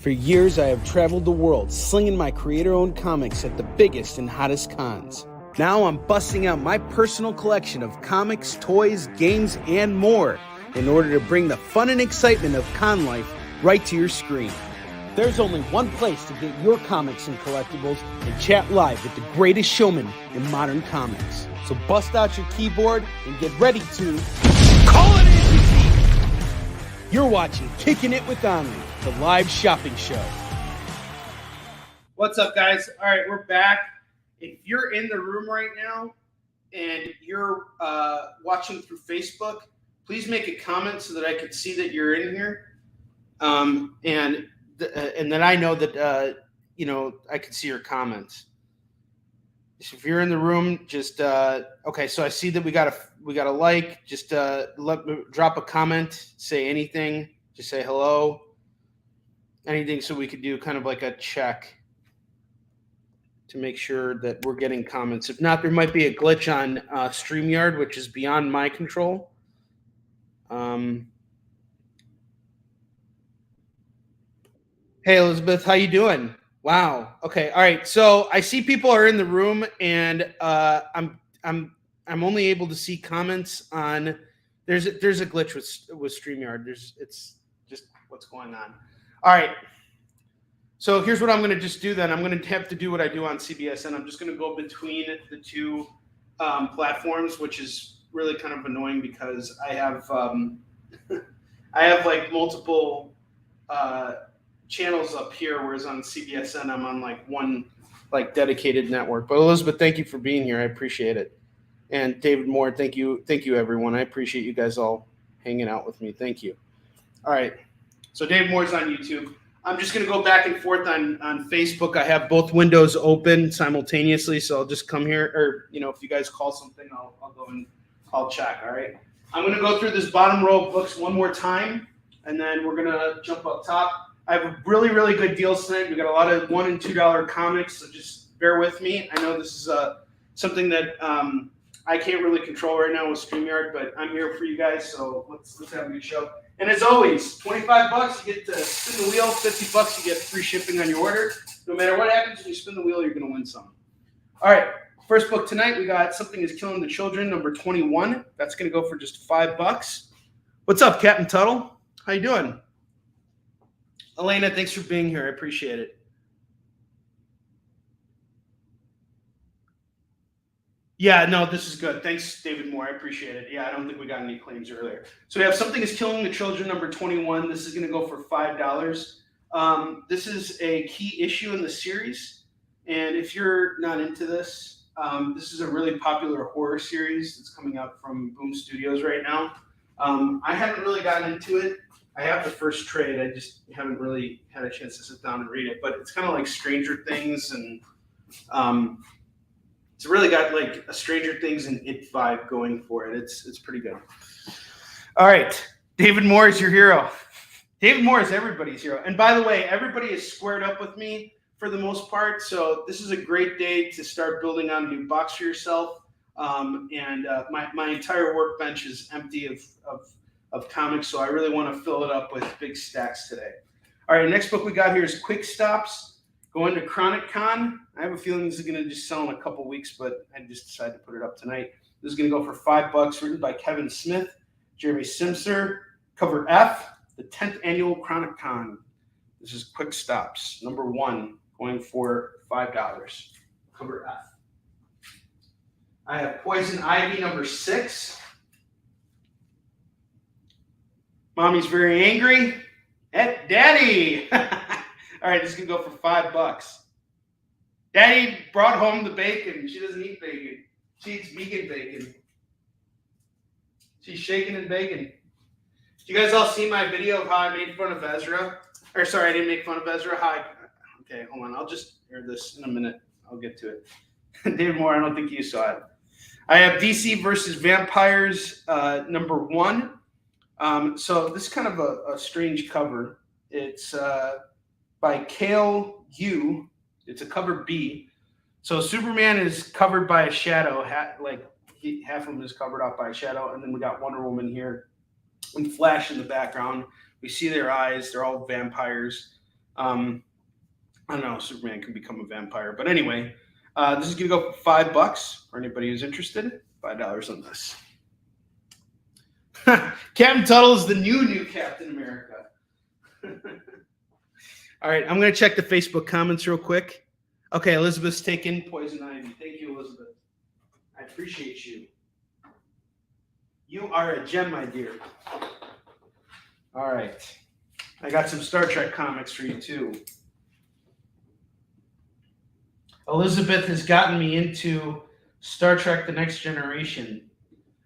For years, I have traveled the world slinging my creator-owned comics at the biggest and hottest cons. Now I'm busting out my personal collection of comics, toys, games, and more in order to bring the fun and excitement of con life right to your screen. There's only one place to get your comics and collectibles and chat live with the greatest showman in modern comics. So bust out your keyboard and get ready to call it in. You're watching Kickin' It with Onrie, the live shopping show. What's up, guys? All right, we're back. If you're in the room right now and you're watching through Facebook, please make a comment so that I can see that you're in here, and then I know that I can see your comments. So if you're in the room, just okay. So I see that we got a like. Just drop a comment, say anything, just say hello, anything, so we could do kind of like a check to make sure that we're getting comments. If not, there might be a glitch on StreamYard, which is beyond my control. Hey, Elizabeth, how you doing? Wow. Okay. All right. So I see people are in the room, and I'm only able to see comments on. There's a glitch with StreamYard. It's just what's going on. All right. So here's what I'm going to just do then. I'm going to have to do what I do on CBS, and I'm just going to go between the two platforms, which is really kind of annoying because I have like multiple channels up here, whereas on CBSN I'm on like one like dedicated network. But Elizabeth, thank you for being here. I appreciate it. And David Moore, thank you everyone. I appreciate you guys all hanging out with me. Thank you. All right. So David Moore's on YouTube. I'm just going to go back and forth on Facebook. I have both windows open simultaneously, so I'll just come here, or if you guys call something, I'll go and I'll check. All right. I'm going to go through this bottom row of books one more time, and then we're going to jump up top. I have really, really good deals tonight. We got a lot of $1 and $2 comics, so just bear with me. I know this is something that I can't really control right now with StreamYard, but I'm here for you guys, so let's have a good show. And as always, $25 you get to spin the wheel, $50 you get free shipping on your order. No matter what happens when you spin the wheel, you're going to win some. All right, first book tonight, we got Something is Killing the Children, number 21. That's going to go for just $5. What's up, Captain Tuttle? How you doing? Elena, thanks for being here. I appreciate it. Yeah, no, this is good. Thanks, David Moore. I appreciate it. Yeah, I don't think we got any claims earlier. So we have Something is Killing the Children, number 21. This is going to go for $5. This is a key issue in the series. And if you're not into this, this is a really popular horror series that's coming out from Boom Studios right now. I haven't really gotten into it. I have the first trade. I just haven't really had a chance to sit down and read it. But it's kind of like Stranger Things, and it's really got like a Stranger Things and It vibe going for it. It's pretty good. All right. David Moore is your hero. David Moore is everybody's hero. And by the way, everybody is squared up with me for the most part. So this is a great day to start building on a new box for yourself. My entire workbench is empty of comics, so I really want to fill it up with big stacks today. All right, next book we got here is Quick Stops, going to Chronic Con. I have a feeling this is going to just sell in a couple weeks, but I just decided to put it up tonight. This is going to go for $5, written by Kevin Smith, Jeremy Simser, cover F, the 10th annual Chronic Con. This is Quick Stops, number 1, going for $5, cover F. I have Poison Ivy, number 6. Mommy's very angry at Daddy. All right, this is going to go for $5. Daddy brought home the bacon. She doesn't eat bacon. She eats vegan bacon. She's shaking in bacon. Did you guys all see my video of how I made fun of Ezra? Or sorry, I didn't make fun of Ezra. Okay, hold on. I'll just air this in a minute. I'll get to it. David Moore, I don't think you saw it. I have DC versus Vampires, number 1. So this is kind of a strange cover. It's by Kale Yu. It's a cover B. So Superman is covered by a shadow. Half of him is covered up by a shadow. And then we got Wonder Woman here and Flash in the background. We see their eyes. They're all vampires. I don't know, Superman can become a vampire. But anyway, this is going to go for $5 for anybody who's interested. $5 on this. Captain Tuttle is the new Captain America. All right, I'm going to check the Facebook comments real quick. Okay, Elizabeth's taken Poison Ivy. Thank you, Elizabeth. I appreciate you. You are a gem, my dear. All right. I got some Star Trek comics for you, too. Elizabeth has gotten me into Star Trek The Next Generation.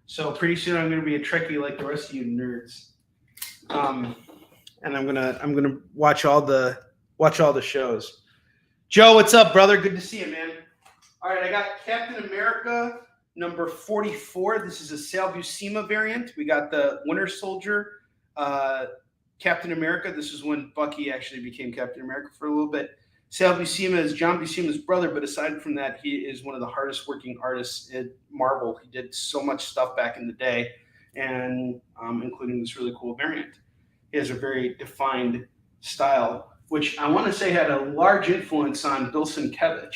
So pretty soon I'm going to be a Trekkie like the rest of you nerds. And I'm gonna watch all the shows. Joe, what's up, brother? Good to see you, man. All right, I got Captain America number 44. This is a Sal Buscema variant. We got the Winter Soldier, Captain America. This is when Bucky actually became Captain America for a little bit. Sal Buscema is John Buscema's brother, but aside from that, he is one of the hardest working artists at Marvel. He did so much stuff back in the day, and including this really cool variant. He has a very defined style, which I want to say had a large influence on Bill Sienkiewicz,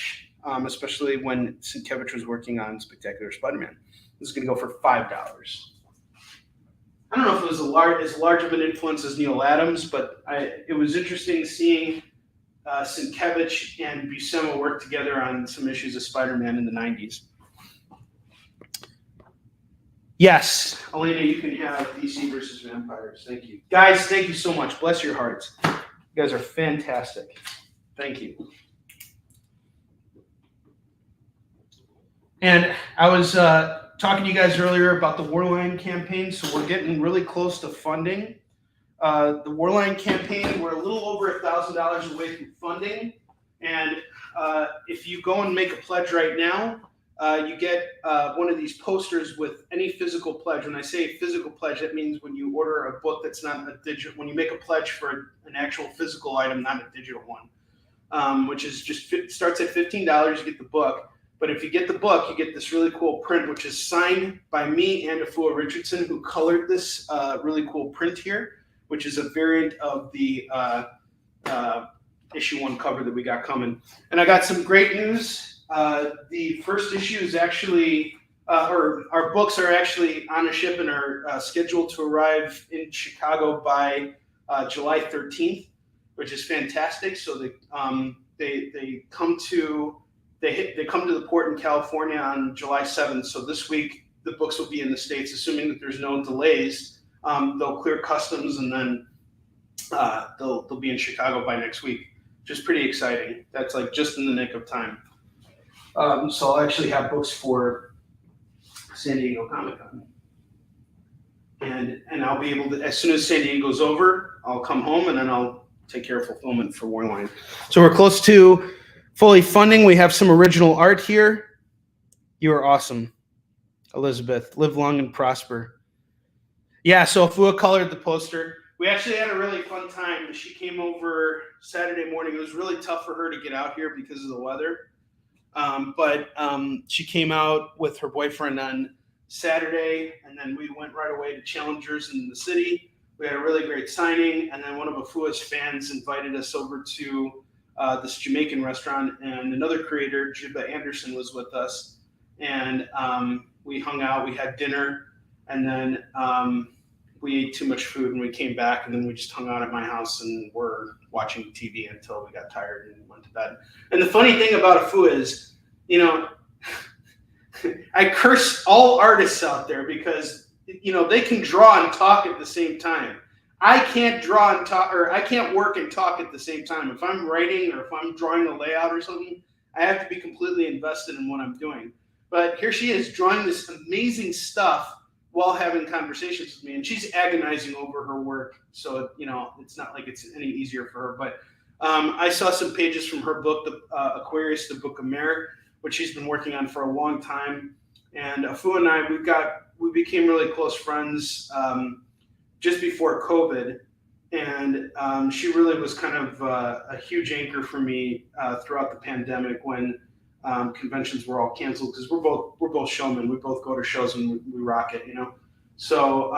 especially when Sienkiewicz was working on Spectacular Spider-Man. This is going to go for $5. I don't know if it was as large of an influence as Neil Adams, but it was interesting seeing Sienkiewicz and Buscema work together on some issues of Spider-Man in the 90s. Yes, Elena, you can have DC versus Vampires. Thank you. Guys, thank you so much. Bless your hearts. You guys are fantastic. Thank you. And I was talking to you guys earlier about the Warline campaign, so we're getting really close to funding. The Warline campaign, we're a little over $1,000 away from funding. And if you go and make a pledge right now, you get one of these posters with any physical pledge. When I say physical pledge, that means when you order a book that's not a digital, when you make a pledge for an actual physical item, not a digital one, which is starts at $15, you get the book. But if you get the book, you get this really cool print, which is signed by me and Afua Richardson, who colored this really cool print here, which is a variant of the issue 1 cover that we got coming. And I got some great news. The first issue is actually, or our books are actually on a ship and are scheduled to arrive in Chicago by July 13th, which is fantastic. So they come to the port in California on July 7th. So this week the books will be in the States, assuming that there's no delays. They'll clear customs and then they'll be in Chicago by next week, which is pretty exciting. That's like just in the nick of time. So I'll actually have books for San Diego Comic-Con. And I'll be able to, as soon as San Diego's over, I'll come home and then I'll take care of fulfillment for Warline. So we're close to fully funding. We have some original art here. You are awesome, Elizabeth. Live long and prosper. Yeah, so Afua colored the poster. We actually had a really fun time. She came over Saturday morning. It was really tough for her to get out here because of the weather. But she came out with her boyfriend on Saturday, and then we went right away to Challengers in the city. We had a really great signing, and then one of Afua's fans invited us over to this Jamaican restaurant, and another creator, Jibba Anderson, was with us. And we hung out, we had dinner, and then we ate too much food, and we came back, and then we just hung out at my house, and were watching TV until we got tired and went to bed. And the funny thing about Afua is, you know, I curse all artists out there because, you know, they can draw and talk at the same time. I can't draw and talk, or I can't work and talk at the same time. If I'm writing or if I'm drawing a layout or something, I have to be completely invested in what I'm doing. But here she is drawing this amazing stuff while having conversations with me, and she's agonizing over her work. So, you know, it's not like it's any easier for her. But I saw some pages from her book, Aquarius, the Book of Mirror, which she's been working on for a long time. And Afua and I, we became really close friends just before COVID. And she really was kind of a huge anchor for me throughout the pandemic when conventions were all canceled, because we're both showmen. We both go to shows and we rock it, you know. So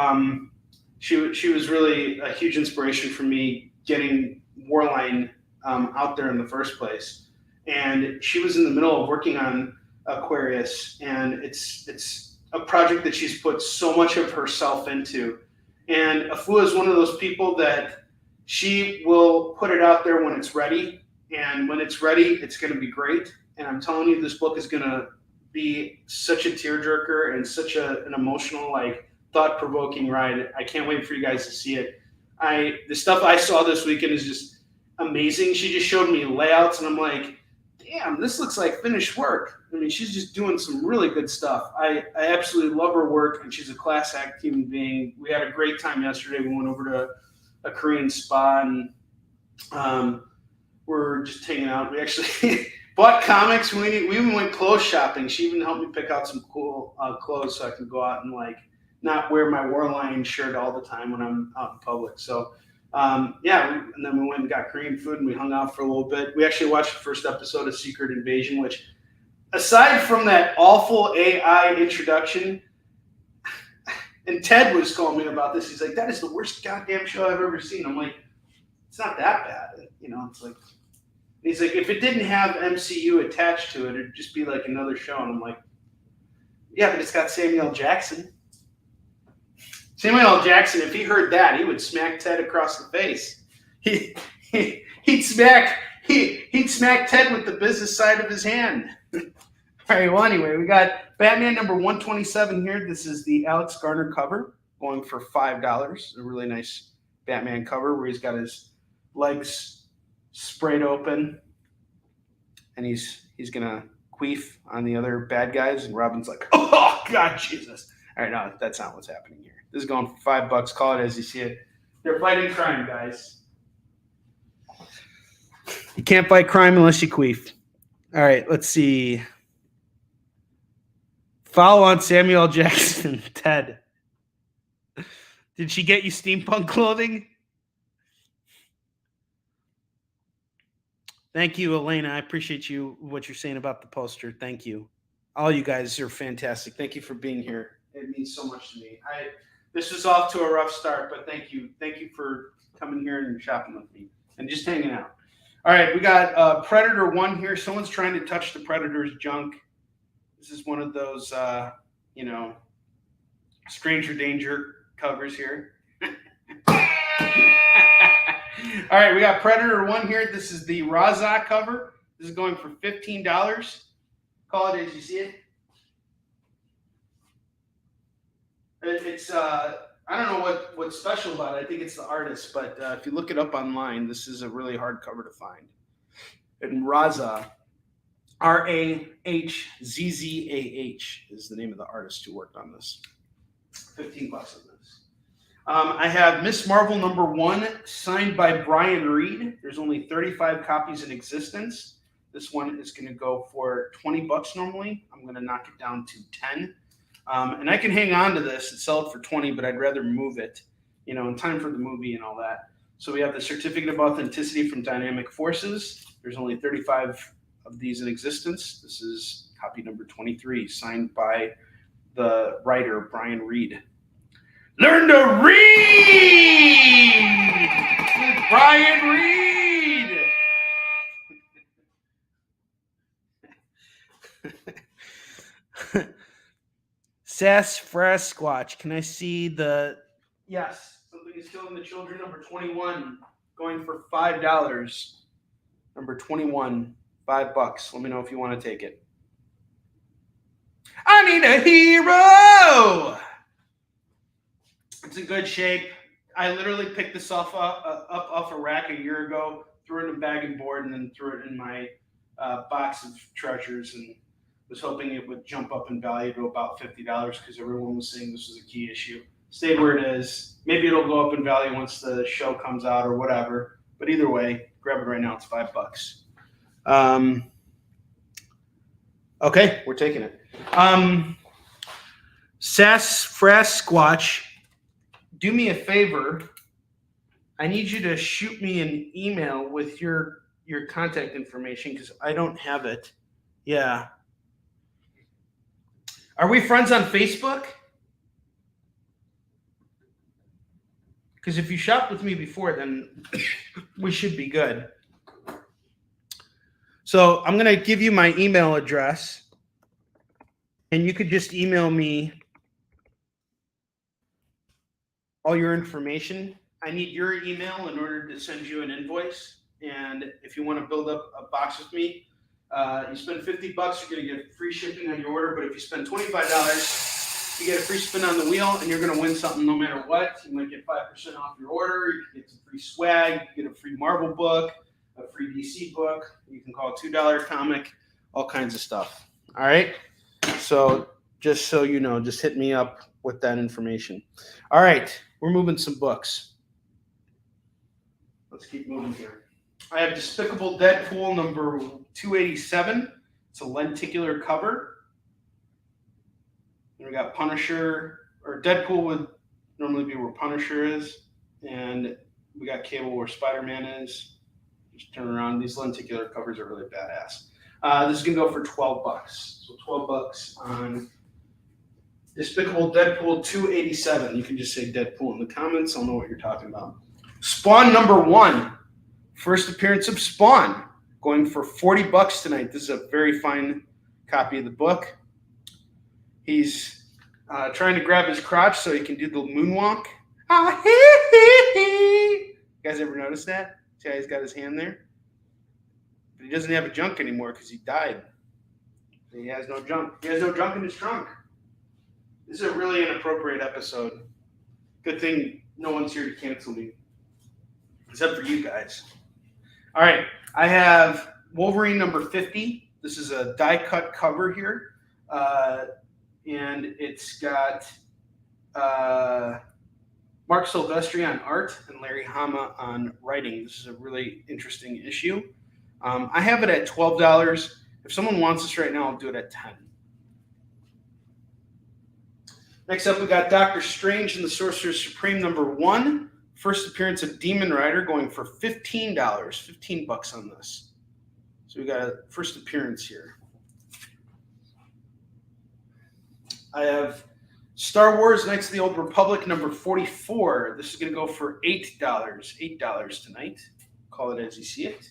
she was really a huge inspiration for me getting Warline out there in the first place. And she was in the middle of working on Aquarius, and it's a project that she's put so much of herself into. And Afua is one of those people that she will put it out there when it's ready, and when it's ready, it's going to be great. And I'm telling you, this book is going to be such a tearjerker and such an emotional, like, thought-provoking ride. I can't wait for you guys to see it. The stuff I saw this weekend is just amazing. She just showed me layouts, and I'm like, damn, this looks like finished work. I mean, she's just doing some really good stuff. I absolutely love her work, and she's a class act human being. We had a great time yesterday. We went over to a Korean spa, and we're just hanging out. We actually bought comics. We even went clothes shopping. She even helped me pick out some cool clothes so I can go out and, like, not wear my Warline shirt all the time when I'm out in public. So, and then we went and got Korean food, and we hung out for a little bit. We actually watched the first episode of Secret Invasion, which, aside from that awful AI introduction, and Ted was calling me about this. He's like, that is the worst goddamn show I've ever seen. I'm like, it's not that bad. It's like, he's like, if it didn't have MCU attached to it, it'd just be like another show. And I'm like, yeah, but it's got Samuel L. Jackson. Samuel L. Jackson, if he heard that, he would smack Ted across the face. He'd smack Ted with the business side of his hand. All right, well, anyway, we got Batman number 127 here. This is the Alex Garner cover, going for $5. A really nice Batman cover where he's got his legs sprayed open, and he's going to queef on the other bad guys, and Robin's like, oh, God, Jesus. All right, no, that's not what's happening here. This is going for $5. Call it as you see it. They're fighting crime, guys. You can't fight crime unless you queef. All right, let's see. Follow on Samuel L. Jackson, Ted. Did she get you steampunk clothing? Thank you, Elena. I appreciate what you're saying about the poster. Thank you. All you guys are fantastic. Thank you for being here. It means so much to me. This was off to a rough start, but thank you. Thank you for coming here and shopping with me and just hanging out. All right, we got Predator 1 here. Someone's trying to touch the Predator's junk. This is one of those, Stranger Danger covers here. All right, we got Predator 1 here. This is the Raza cover. This is going for $15. Call it as you see it. It's I don't know what's special about it. I think it's the artist, but if you look it up online, this is a really hard cover to find. And Raza, Rahzzah, is the name of the artist who worked on this. $15 on this. I have Miss Marvel number 1, signed by Brian Reed. There's only 35 copies in existence. This one is going to go for $20 normally. I'm going to knock it down to 10. And I can hang on to this and sell it for 20, but I'd rather move it, in time for the movie and all that. So we have the Certificate of Authenticity from Dynamic Forces. There's only 35 of these in existence. This is copy number 23, signed by the writer, Brian Reed. Learn to read! Brian Reed! Sasquatch. Can I see the... Yes. Something is Killing the Children, number 21, going for $5. Number 21, $5. Let me know if you want to take it. I need a hero! It's in good shape. I literally picked this up off a rack a year ago, threw it in a bag and board, and then threw it in my box of treasures, and was hoping it would jump up in value to about $50 because everyone was saying this was a key issue. Stayed where it is. Maybe it'll go up in value once the show comes out or whatever. But either way, grab it right now. It's $5. Okay, we're taking it. Sasquatch, do me a favor. I need you to shoot me an email with your contact information because I don't have it. Yeah. Are we friends on Facebook? Because if you shopped with me before, then we should be good. So I'm going to give you my email address, and you could just email me all your information. I need your email in order to send you an invoice. And if you want to build up a box with me, you spend $50, you're going to get free shipping on your order. But if you spend $25, you get a free spin on the wheel, and you're going to win something no matter what. You might get 5% off your order. You can get some free swag. You can get a free Marvel book, a free DC book. You can call a $2 comic, all kinds of stuff. All right. So just so you know, just hit me up with that information. All right. We're moving some books. Let's keep moving here. I have Despicable Deadpool number 287. It's a lenticular cover. And we got Punisher, or Deadpool would normally be where Punisher is. And we got Cable where Spider-Man is. Just turn around. These lenticular covers are really badass. This is going to go for $12. So $12 on Despicable Deadpool 287. You can just say Deadpool in the comments. I'll know what you're talking about. Spawn number 1. First appearance of Spawn. Going for $40 tonight. This is a very fine copy of the book. He's trying to grab his crotch so he can do the moonwalk. You guys ever notice that? See how he's got his hand there? But he doesn't have a junk anymore because he died. He has no junk. He has no junk in his trunk. This is a really inappropriate episode. Good thing no one's here to cancel me. Except for you guys. All right. I have Wolverine number 50. This is a die-cut cover here. And it's got Mark Silvestri on art and Larry Hama on writing. This is a really interesting issue. I have it at $12. If someone wants this right now, I'll do it at $10. Next up, we got Doctor Strange and the Sorcerer Supreme number 1. First appearance of Demon Rider going for $15. $15 on this. So we got a first appearance here. I have Star Wars Knights of the Old Republic number 44. This is going to go for $8. $8 tonight. Call it as you see it.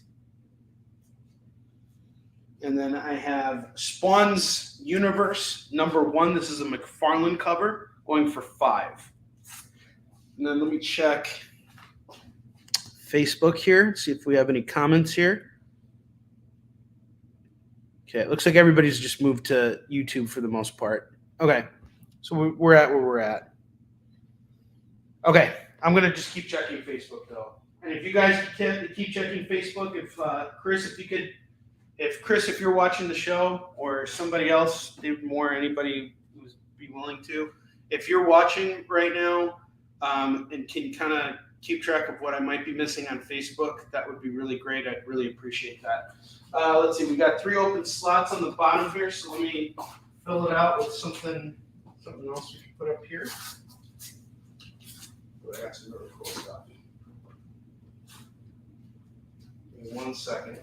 And then I have Spawn's Universe number 1. This is a McFarlane cover going for $5. And then let me check Facebook here, see if we have any comments here. Okay, it looks like everybody's just moved to YouTube for the most part. Okay, so we're at where we're at. Okay, I'm going to just keep checking Facebook, though. And if you guys can keep checking Facebook, if Chris, if you're watching the show, or somebody else, David Moore, anybody who's be willing to, if you're watching right now and can kind of keep track of what I might be missing on Facebook, that would be really great. I'd really appreciate that. Let's see, we got 3 open slots on the bottom here, so let me fill it out with something else we can put up here. I got some really cool stuff. Give me 1 second.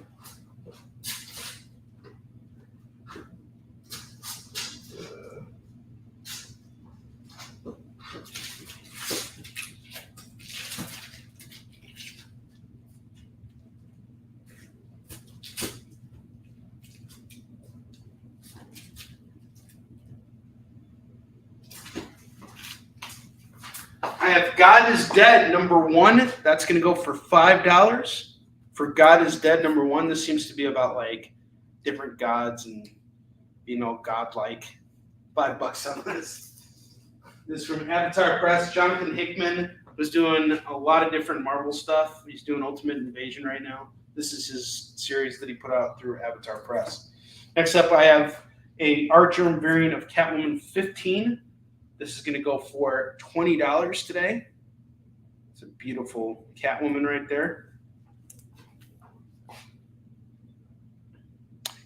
I have God is Dead number 1. That's going to go for $5. For God is Dead number 1, this seems to be about like different gods and being all godlike. $5 on this. This is from Avatar Press. Jonathan Hickman was doing a lot of different Marvel stuff. He's doing Ultimate Invasion right now. This is his series that he put out through Avatar Press. Next up, I have a Artgerm variant of Catwoman 15. This is going to go for $20 today. It's a beautiful Catwoman right there.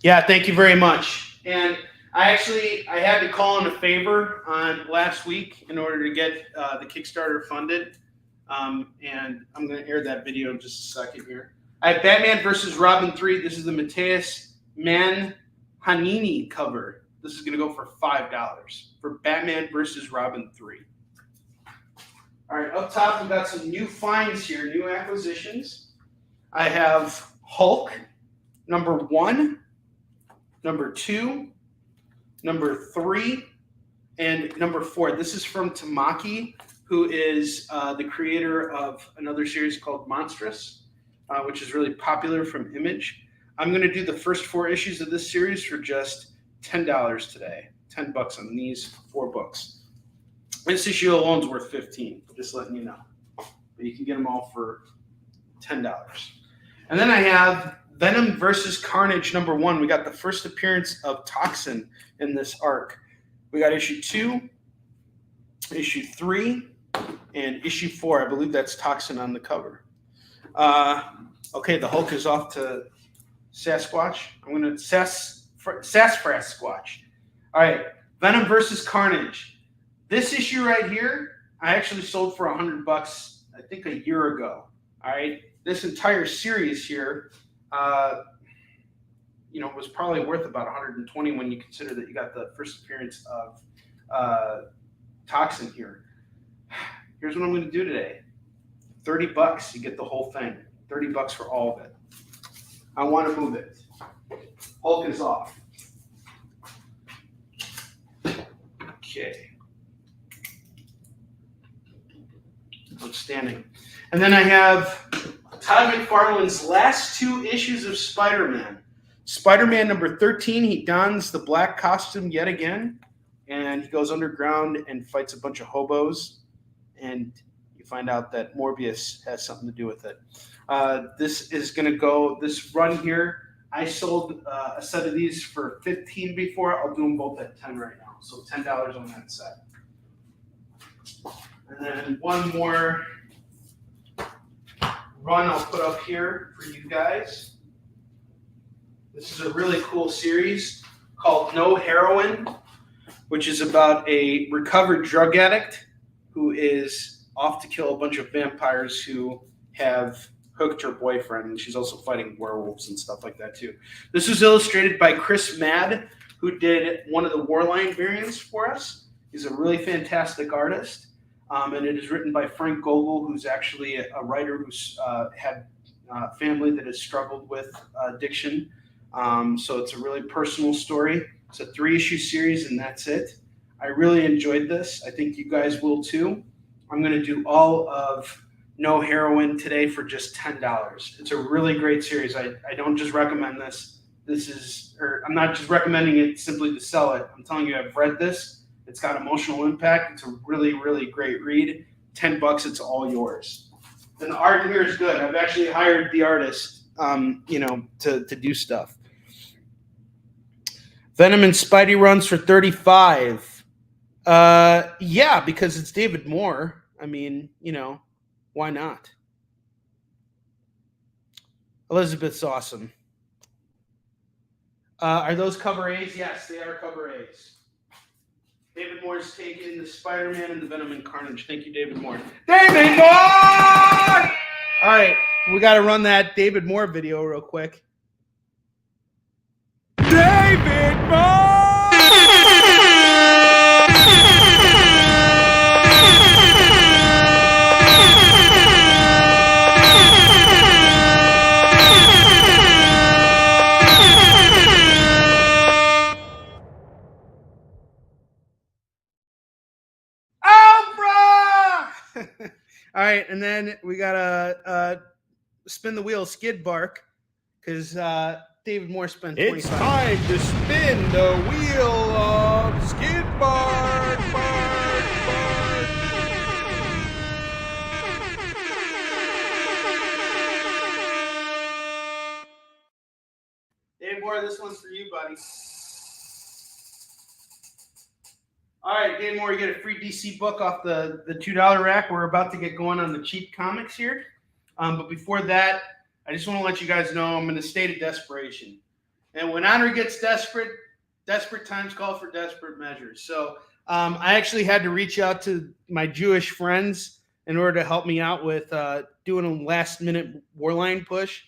Yeah, thank you very much. And I had to call in a favor on last week in order to get the Kickstarter funded. And I'm going to air that video in just a second here. I have Batman vs. Robin 3. This is the Mateus Manhanini cover. This is going to go for $5 for Batman vs. Robin 3. All right, up top, we've got some new finds here, new acquisitions. I have Hulk number 1, number 2, number 3, and number 4. This is from Tamaki, who is the creator of another series called Monstrous, which is really popular from Image. I'm going to do the first 4 issues of this series for just $10 today. $10 on these 4 books. This issue alone is worth $15, just letting you know. But you can get them all for $10. And then I have Venom versus Carnage number 1. We got the first appearance of Toxin in this arc. We got issue 2, issue 3, and issue 4. I believe that's Toxin on the cover. Okay, the Hulk is off to Sasquatch. I'm going to Sassafras Squatch. All right, Venom versus Carnage. This issue right here, I actually sold for $100, I think a year ago. All right, this entire series here, was probably worth about $120 when you consider that you got the first appearance of Toxin here. Here's what I'm going to do today. $30, you get the whole thing. $30 for all of it. I want to move it. Hulk is off. Okay. Outstanding. And then I have Todd McFarlane's last 2 issues of Spider-Man. Spider-Man number 13, he dons the black costume yet again, and he goes underground and fights a bunch of hobos, and you find out that Morbius has something to do with it. This is going to go, this run here, I sold a set of these for $15 before. I'll do them both at $10 right now. So $10 on that set. And then one more run I'll put up here for you guys. This is a really cool series called No Heroin, which is about a recovered drug addict who is off to kill a bunch of vampires who have hooked her boyfriend, and she's also fighting werewolves and stuff like that too. This was illustrated by Chris Madd, who did one of the Warline variants for us. He's a really fantastic artist, and it is written by Frank Gogol, who's actually a writer who's had a family that has struggled with addiction. So it's a really personal story. It's a 3-issue series, and that's it. I really enjoyed this. I think you guys will too. I'm going to do all of No Heroin today for just $10. It's a really great series. I don't just recommend this. I'm not just recommending it simply to sell it. I'm telling you, I've read this. It's got emotional impact. It's a really, really great read. $10, it's all yours. And the art here is good. I've actually hired the artist, to do stuff. Venom and Spidey runs for $35. Yeah, because it's David Moore. I mean, why not? Elizabeth's awesome. Are those cover A's? Yes, they are cover A's. David Moore's taken the Spider-Man and the Venom and Carnage. Thank you, David Moore. David Moore! All right, we got to run that David Moore video real quick. David Moore! All right, and then we got to spin the wheel, skid bark, because David Moore spent 25. It's time to spin the wheel of skid bark, bark, bark. Dave Moore, this one's for you, buddy. All right, Dave Moore, you get a free DC book off the $2 rack. We're about to get going on the cheap comics here. But before that, I just want to let you guys know I'm in a state of desperation. And when Onrie gets desperate times call for desperate measures. So I actually had to reach out to my Jewish friends in order to help me out with doing a last-minute Warline push.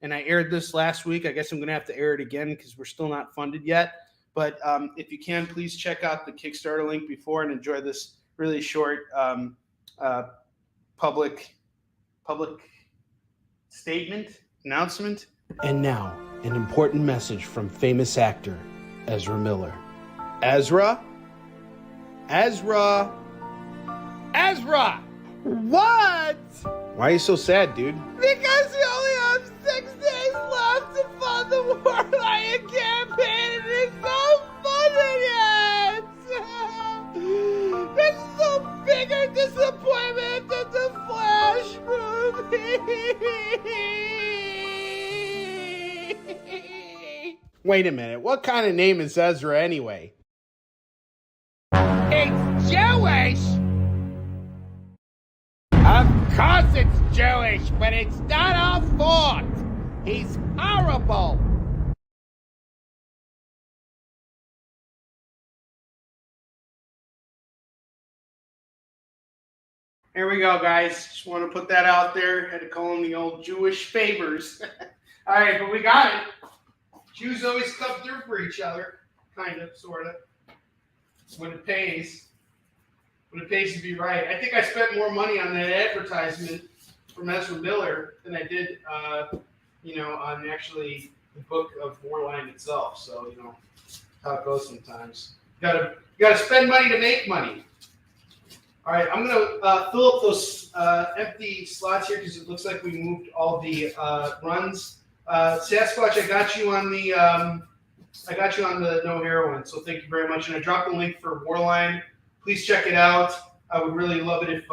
And I aired this last week. I guess I'm going to have to air it again because we're still not funded yet. But if you can, please check out the Kickstarter link before and enjoy this really short public announcement. And now, an important message from famous actor Ezra Miller. Ezra? Ezra? Ezra! What? Why are you so sad, dude? Because we only have 6 days left to fund the War Lion campaign, and it's not funded yet! This is a bigger disappointment than the Flash movie! Wait a minute, what kind of name is Ezra anyway? It's Jewish! Of course it's Jewish, but it's not our fault! He's horrible! Here we go, guys. Just want to put that out there. Had to call them the old Jewish favors. All right, but we got it. Jews always come through for each other, kind of, sort of. When it pays. When it pays to be right. I think I spent more money on that advertisement from Ezra Miller than I did, on actually the book of Warline itself. So, how it goes sometimes. You gotta spend money to make money. All right, I'm gonna fill up those empty slots here because it looks like we moved all the runs. Sasquatch, I got you on the no heroin, so thank you very much. And I dropped the link for Warline. Please check it out. I would really love it if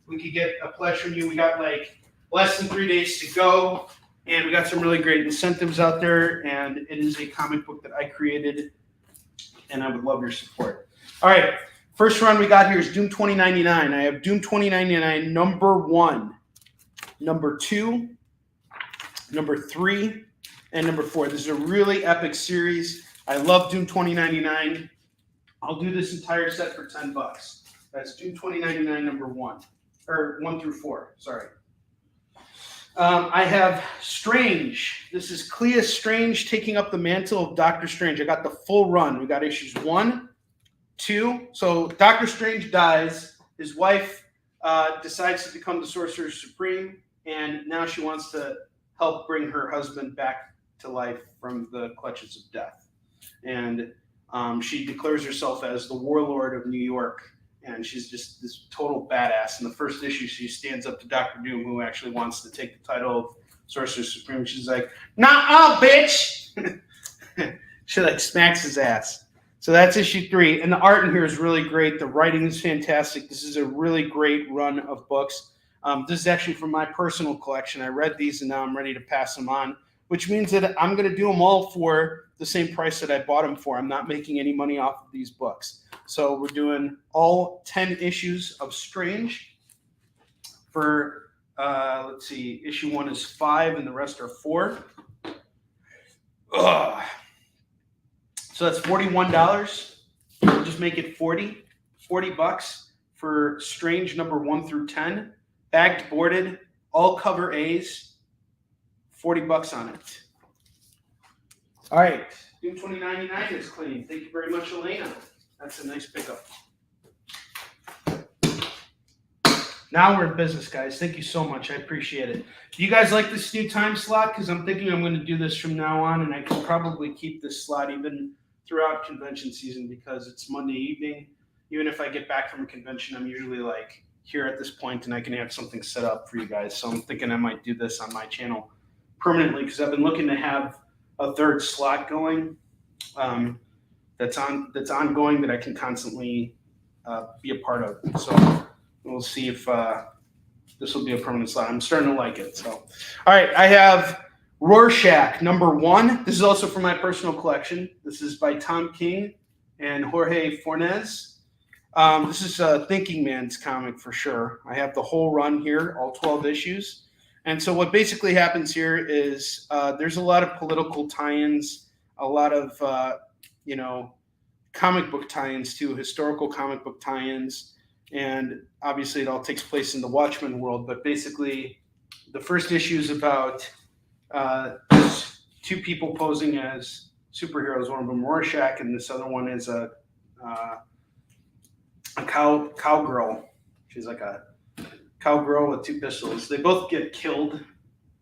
we could get a pledge from you. We got like less than 3 days to go, and we got some really great incentives out there. And it is a comic book that I created, and I would love your support. All right. First run we got here is Doom 2099. I have Doom 2099 number 1, number 2, number 3, and number 4. This is a really epic series. I love Doom 2099. I'll do this entire set for $10. That's Doom 2099 number 1, or 1 through 4. Sorry. I have Strange. This is Clea Strange taking up the mantle of Doctor Strange. I got the full run. We got issues 1, 2. So Doctor Strange dies. His wife decides to become the Sorcerer Supreme, and now she wants to help bring her husband back to life from the clutches of death. And she declares herself as the warlord of New York, and she's just this total badass. In the first issue, she stands up to Doctor Doom, who actually wants to take the title of Sorcerer Supreme. She's like, "Nah, bitch!" She like smacks his ass. So that's issue 3. And the art in here is really great. The writing is fantastic. This is a really great run of books. This is actually from my personal collection. I read these, and now I'm ready to pass them on, which means that I'm going to do them all for the same price that I bought them for. I'm not making any money off of these books. So we're doing all 10 issues of Strange for, let's see, issue 1 is 5 and the rest are 4. Ugh. So that's $41. We'll just make it $40 for Strange number 1 through 10. Bagged, boarded, all cover A's, $40 on it. All right, Doom 2099 is clean. Thank you very much, Elena. That's a nice pickup. Now we're in business, guys. Thank you so much. I appreciate it. Do you guys like this new time slot? Because I'm thinking I'm going to do this from now on, and I can probably keep this slot even throughout convention season because it's Monday evening. Even if I get back from a convention, I'm usually like here at this point, and I can have something set up for you guys. So I'm thinking I might do this on my channel permanently because I've been looking to have a third slot going that's ongoing that I can constantly be a part of. So we'll see if this will be a permanent slot. I'm starting to like it. So, all right, I have Rorschach number 1. This is also from my personal collection. This is by Tom King and Jorge Fornes. This is a thinking man's comic for sure. I have the whole run here, all 12 issues. And so what basically happens here is there's a lot of political tie-ins, a lot of, comic book tie-ins too, historical comic book tie-ins. And obviously it all takes place in the Watchmen world. But basically the first issue is about two people posing as superheroes. One of them Rorschach, and this other one is a cowgirl. She's like a cowgirl with 2 pistols. They both get killed,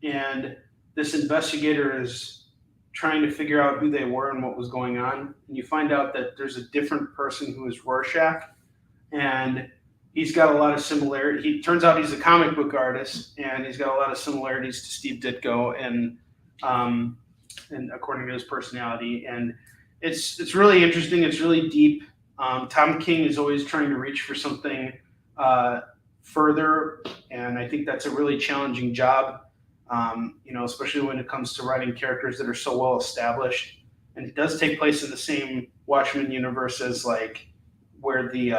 and this investigator is trying to figure out who they were and what was going on. And you find out that there's a different person who is Rorschach, and he's got a lot of similarity. He turns out he's a comic book artist, and he's got a lot of similarities to Steve Ditko, and according to his personality. And it's really interesting. It's really deep. Tom King is always trying to reach for something further, and I think that's a really challenging job. Especially when it comes to writing characters that are so well established. And it does take place in the same Watchmen universe as like where the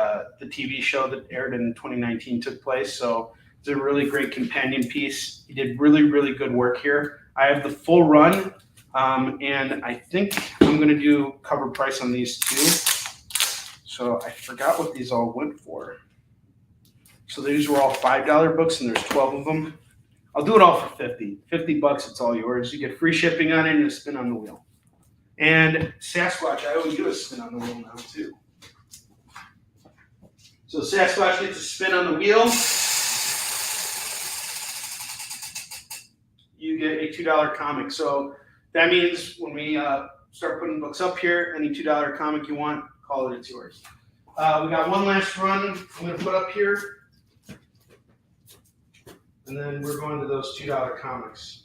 TV show that aired in 2019 took place. So it's a really great companion piece. He did really, really good work here. I have the full run, and I think I'm going to do cover price on these too. So I forgot what these all went for. So these were all $5 books, and there's 12 of them. I'll do it all for $50. $50, it's all yours. You get free shipping on it and a spin on the wheel. And Sasquatch, I owe you a spin on the wheel now too. So Sasquatch gets a spin on the wheel. You get a $2 comic. So that means when we start putting books up here, any $2 comic you want, call it, it's yours. We got one last run I'm going to put up here. And then we're going to those $2 comics.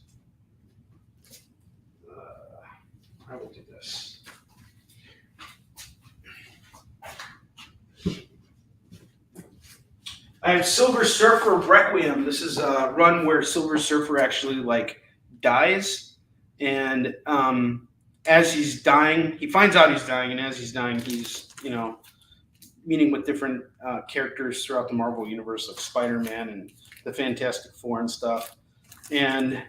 I will do this. I have Silver Surfer Requiem. This is a run where Silver Surfer actually like dies, and as he's dying, he finds out he's dying, and as he's dying, he's meeting with different characters throughout the Marvel universe, like Spider-Man and the Fantastic Four and stuff. And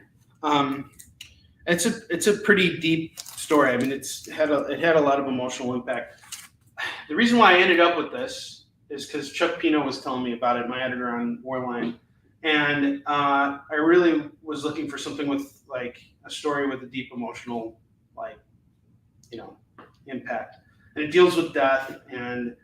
it's a pretty deep story. I mean, it had a lot of emotional impact. The reason why I ended up with this is because Chuck Pino was telling me about it, my editor on Warline, and I really was looking for something with like a story with a deep emotional impact. And it deals with death, and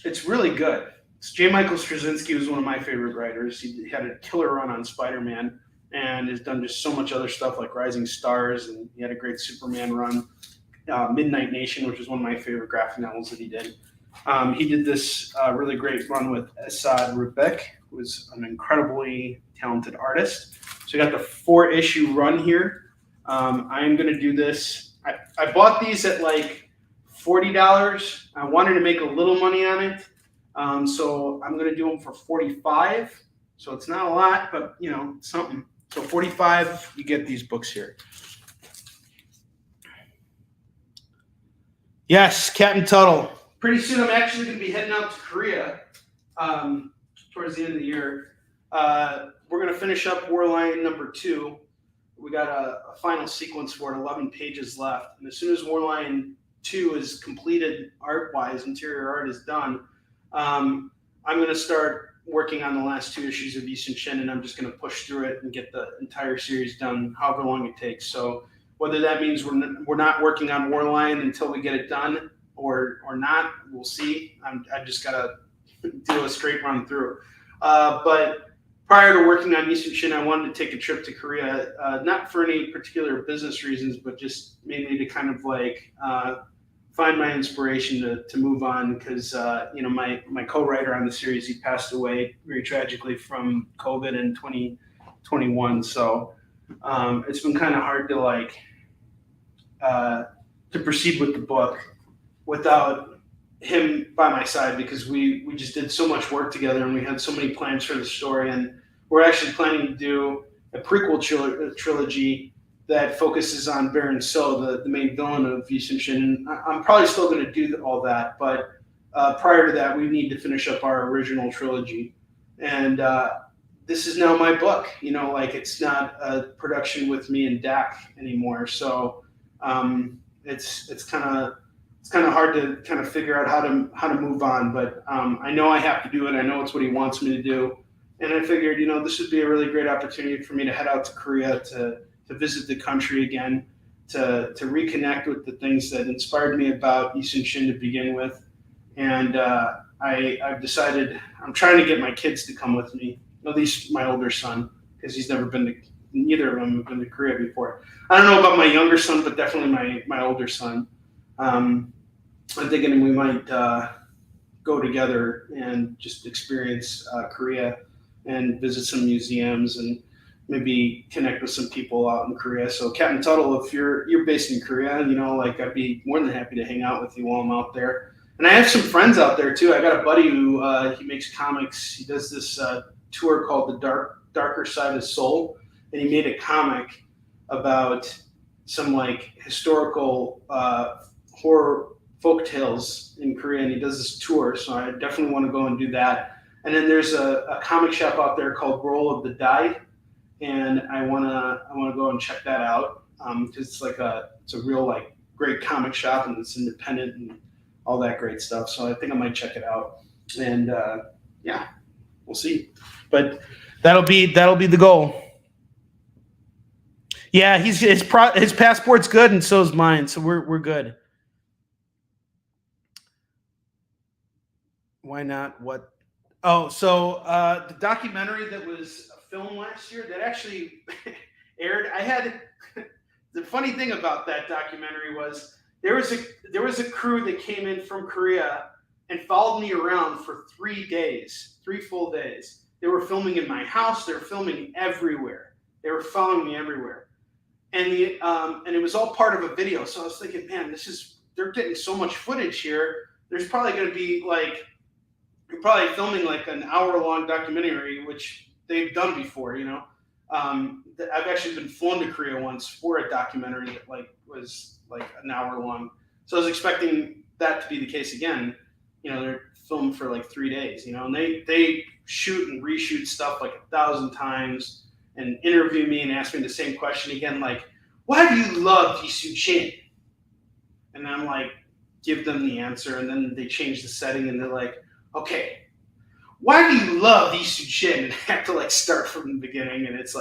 it's really good. J. Michael Straczynski was one of my favorite writers. He had a killer run on Spider-Man and has done just so much other stuff like Rising Stars, and he had a great Superman run. Midnight Nation, which is one of my favorite graphic novels that he did. He did this really great run with Esad Ribeck, who is an incredibly talented artist. So you got the 4-issue run here. I am going to do this. I bought these at like $40. I wanted to make a little money on it. So I'm going to do them for $45. So it's not a lot, but it's something. So $45, you get these books here. Yes, Captain Tuttle. Pretty soon I'm actually going to be heading out to Korea towards the end of the year. We're going to finish up Warline number 2. We got a final sequence for it, 11 pages left. And as soon as Warline 2 is completed art-wise, interior art is done, I'm going to start working on the last 2 issues of East and Shin, and I'm just going to push through it and get the entire series done, however long it takes. So whether that means we're not working on Warline until we get it done or not, we'll see. I just got to do a straight run through. But prior to working on East and Shin, I wanted to take a trip to Korea, not for any particular business reasons, but just mainly to kind of like find my inspiration to move on, because my co-writer on the series, he passed away very tragically from COVID in 2021. So it's been kind of hard to proceed with the book without him by my side, because we just did so much work together and we had so many plans for the story, and we're actually planning to do a prequel trilogy that focuses on Baron So, the main villain of East and Shin. I'm probably still going to do all that, but prior to that, we need to finish up our original trilogy. And this is now my book. It's not a production with me and Dak anymore. So it's kind of hard to kind of figure out how to move on. But I know I have to do it. I know it's what he wants me to do. And I figured, this would be a really great opportunity for me to head out to Korea to visit the country again, to reconnect with the things that inspired me about East and Shin to begin with. And I've decided I'm trying to get my kids to come with me, at least my older son, because he's never been neither of them have been to Korea before. I don't know about my younger son, but definitely my older son. I'm thinking we might go together and just experience Korea and visit some museums and maybe connect with some people out in Korea. So Captain Tuttle, if you're based in Korea, I'd be more than happy to hang out with you while I'm out there. And I have some friends out there too. I got a buddy who he makes comics. He does this tour called The Darker Side of Soul, and he made a comic about some historical horror folk tales in Korea, and he does this tour. So I definitely want to go and do that. And then there's a comic shop out there called Roll of the Die, and I wanna go and check that out because it's a real great comic shop, and it's independent and all that great stuff. So I think I might check it out, and yeah, we'll see. But that'll be the goal. Yeah, his passport's good, and so is mine. So we're good. Why not? What? Oh, so the documentary that was filmed last year that actually aired. I had the funny thing about that documentary was there was a crew that came in from Korea and followed me around for 3 days, 3 full days. They were filming in my house. They were filming everywhere. They were following me everywhere, and it was all part of a video. So I was thinking, man, they're getting so much footage here. There's probably going to be you're probably filming an hour-long documentary, which they've done before. I've actually been flown to Korea once for a documentary that was an hour long. So I was expecting that to be the case again. They're filmed for 3 days, and they shoot and reshoot stuff 1,000 times and interview me and ask me the same question again, why do you love Jisoo Chin? And I'm give them the answer, and then they change the setting and they're like, okay, why do you love Jisoo Chin? And I have to start from the beginning, and it's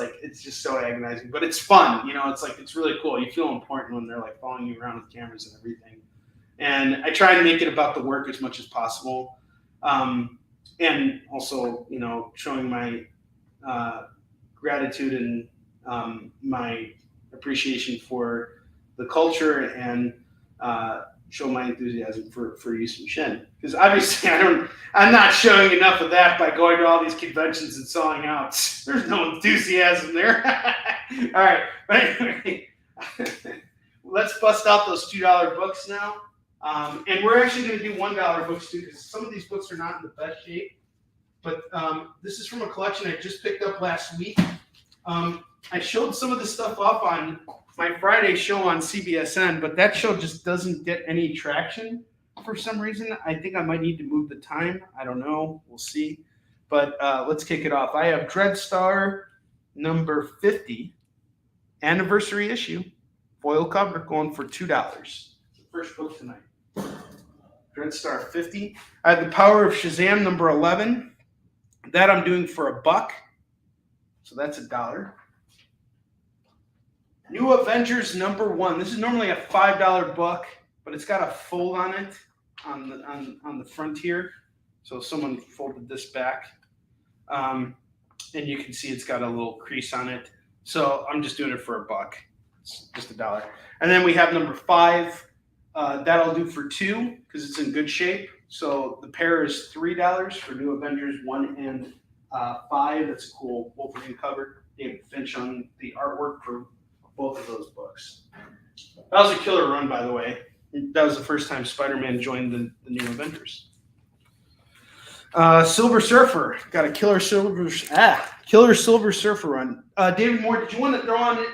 just so agonizing, but it's fun. It's really cool. You feel important when they're following you around with cameras and everything. And I try to make it about the work as much as possible. And also, showing my gratitude and my appreciation for the culture and show my enthusiasm for Jisoo Chin. Because obviously I'm not showing enough of that by going to all these conventions and selling out. There's no enthusiasm there. All right, but anyway, let's bust out those $2 books now. And we're actually going to do $1 books too, because some of these books are not in the best shape. But this is from a collection I just picked up last week. I showed some of the stuff off on my Friday show on CBSN, but that show just doesn't get any traction for some reason. I think I might need to move the time. I don't know. We'll see. But let's kick it off. I have Dreadstar number 50, anniversary issue, foil cover, going for $2. The first book tonight. Dreadstar 50. I have The Power of Shazam number 11. That I'm doing for $1. So that's $1. New Avengers number 1. This is normally a $5 book, but it's got a fold on it on the front here. So someone folded this back. And you can see it's got a little crease on it. So I'm just doing it for $1. It's just $1. And then we have number 5. That'll do for $2 because it's in good shape. So the pair is $3 for New Avengers 1 and 5. That's a cool Wolverine cover. David Finch on the artwork for both of those books. That was a killer run, by the way. That was the first time Spider-Man joined the New Avengers. Silver Surfer. Got a killer Silver Surfer run. David Moore, did you want to throw on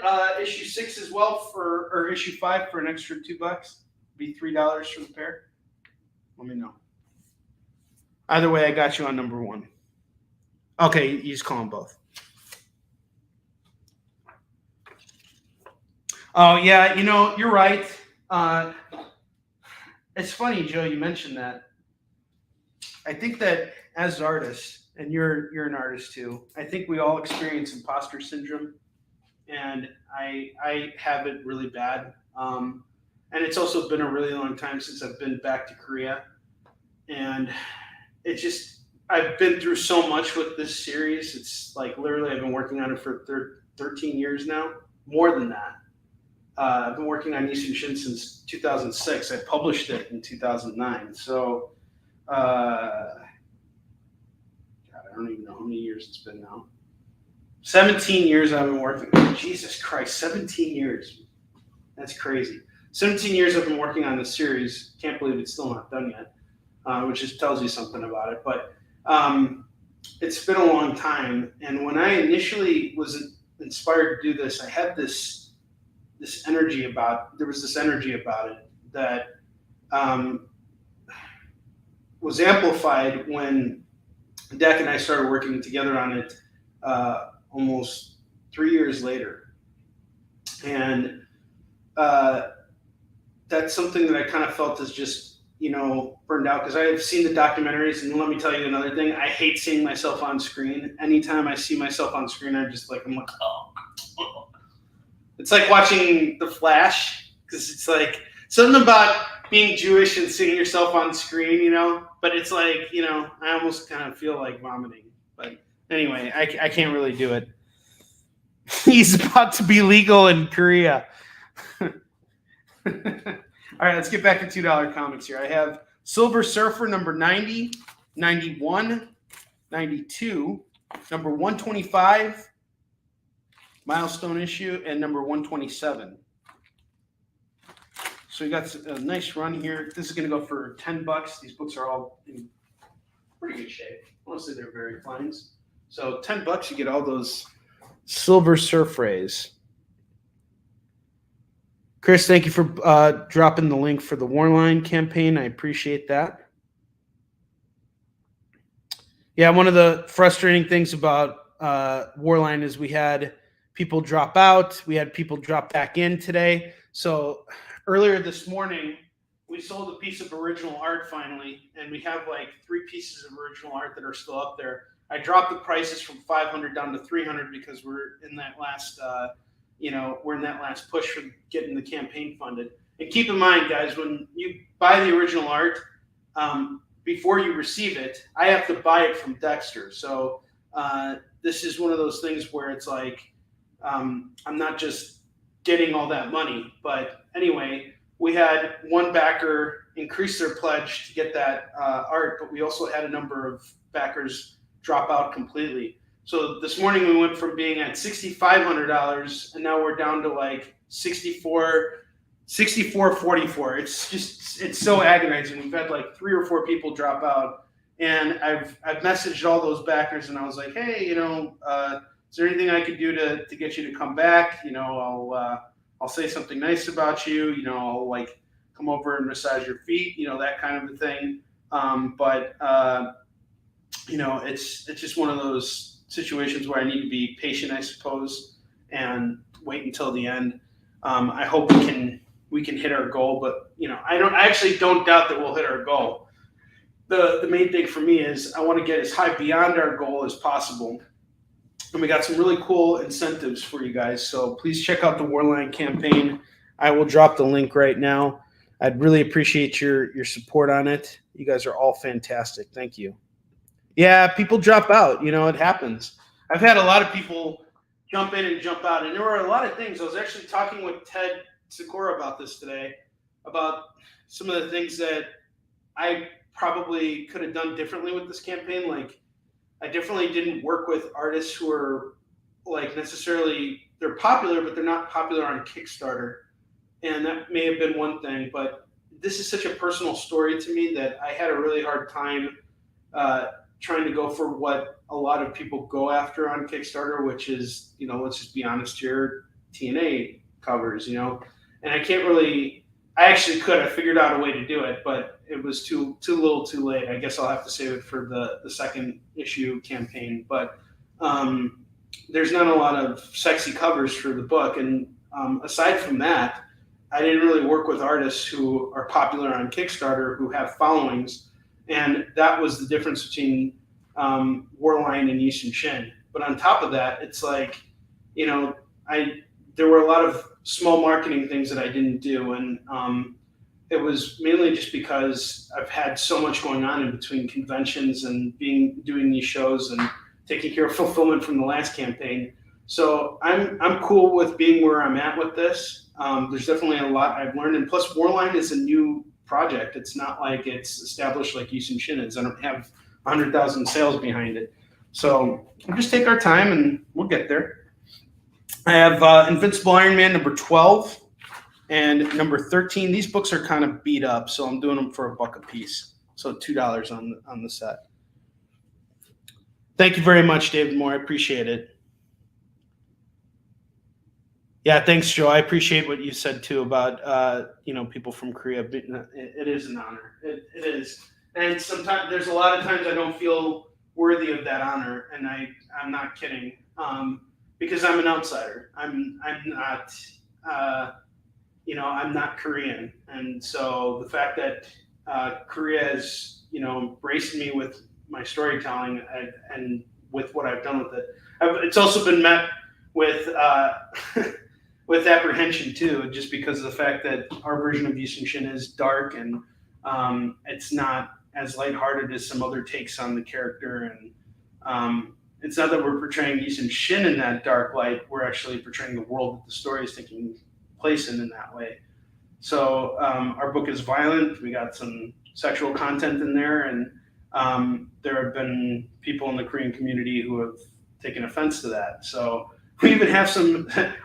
issue 6 as well or issue 5 for an extra $2? Be $3 for the pair? Let me know. Either way, I got you on number 1. Okay, you just call them both. Oh, yeah, you're right. It's funny, Joe, you mentioned that. I think that as artists, and you're an artist too, I think we all experience imposter syndrome. And I have it really bad. And it's also been a really long time since I've been back to Korea. And I've been through so much with this series. It's literally I've been working on it for 13 years now, more than that. I've been working on Yushin Shin since 2006. I published it in 2009. So, God, I don't even know how many years it's been now. 17 years I've been working. Jesus Christ, 17 years. That's crazy. 17 years I've been working on this series. Can't believe it's still not done yet, which just tells you something about it. But it's been a long time. And when I initially was inspired to do this, I had this energy about it that was amplified when Deck and I started working together on it almost 3 years later. And that's something that I kind of felt is just, burned out, because I have seen the documentaries, and let me tell you another thing, I hate seeing myself on screen. Anytime I see myself on screen, I'm like, oh. It's like watching The Flash, because it's like something about being Jewish and seeing yourself on screen, but it's like, I almost kind of feel like vomiting. But anyway, I can't really do it. He's about to be legal in Korea. All right, let's get back to $2 comics here. I have Silver Surfer number 90, 91, 92, number 125, milestone issue, and number 127. So we got a nice run here. This is going to go for $10. These books are all in pretty good shape. Mostly they're very fines. So $10, you get all those Silver Surfers. Chris, thank you for dropping the link for the Warline campaign. I appreciate that. Yeah, one of the frustrating things about Warline is we had people drop out. We had people drop back in today. So earlier this morning, we sold a piece of original art finally, and we have like 3 pieces of original art that are still up there. I dropped the prices from $500 down to $300 because we're in that last push for getting the campaign funded. And keep in mind, guys, when you buy the original art, before you receive it, I have to buy it from Dexter. So this is one of those things where it's like, I'm not just getting all that money. But anyway, we had one backer increase their pledge to get that art, but we also had a number of backers drop out completely. So this morning we went from being at $6,500 and now we're down to like $64.44. It's so agonizing. We've had like 3 or 4 people drop out, and I've messaged all those backers and I was like, hey, is there anything I could do to get you to come back? I'll say something nice about you. I'll like come over and massage your feet. That kind of a thing. It's just one of those situations where I need to be patient, I suppose, and wait until the end. I hope we can hit our goal, but I actually don't doubt that we'll hit our goal. The main thing for me is I want to get as high beyond our goal as possible. And we got some really cool incentives for you guys. So please check out the Warline campaign. I will drop the link right now. I'd really appreciate your support on it. You guys are all fantastic. Thank you. Yeah, people drop out. It happens. I've had a lot of people jump in and jump out. And there were a lot of things. I was actually talking with Ted Sikora about this today, about some of the things that I probably could have done differently with this campaign. Like, I definitely didn't work with artists who are like necessarily, they're popular, but they're not popular on Kickstarter. And that may have been one thing, but this is such a personal story to me that I had a really hard time trying to go for what a lot of people go after on Kickstarter, which is, let's just be honest here, TNA covers, and I can't really, I actually could, I figured out a way to do it, but it was too little too late. I guess I'll have to save it for the second issue campaign, but there's not a lot of sexy covers for the book. And aside from that, I didn't really work with artists who are popular on Kickstarter who have followings. And that was the difference between Warline and Yushin Shin. But on top of that, it's like, there were a lot of small marketing things that I didn't do. And it was mainly just because I've had so much going on in between conventions and doing these shows and taking care of fulfillment from the last campaign. So I'm cool with being where I'm at with this. There's definitely a lot I've learned, and plus Warline is a new project. It's not like it's established like Yushin Shin is. I don't have 100,000 sales behind it. So we'll just take our time and we'll get there. I have Invincible Iron Man number 12 and number 13. These books are kind of beat up, so I'm doing them for $1 a piece. So $2 on the set. Thank you very much, David Moore. I appreciate it. Yeah, thanks, Joe. I appreciate what you said too about people from Korea. It is an honor. It is, and sometimes there's a lot of times I don't feel worthy of that honor, and I'm not kidding, because I'm an outsider. I'm not I'm not Korean, and so the fact that Korea has embraced me with my storytelling and with what I've done with it, it's also been met with with apprehension too, just because of the fact that our version of Yushin Shin is dark and it's not as lighthearted as some other takes on the character. And it's not that we're portraying Yushin Shin in that dark light. We're actually portraying the world that the story is taking place in that way. So our book is violent. We got some sexual content in there, and there have been people in the Korean community who have taken offense to that. So we even have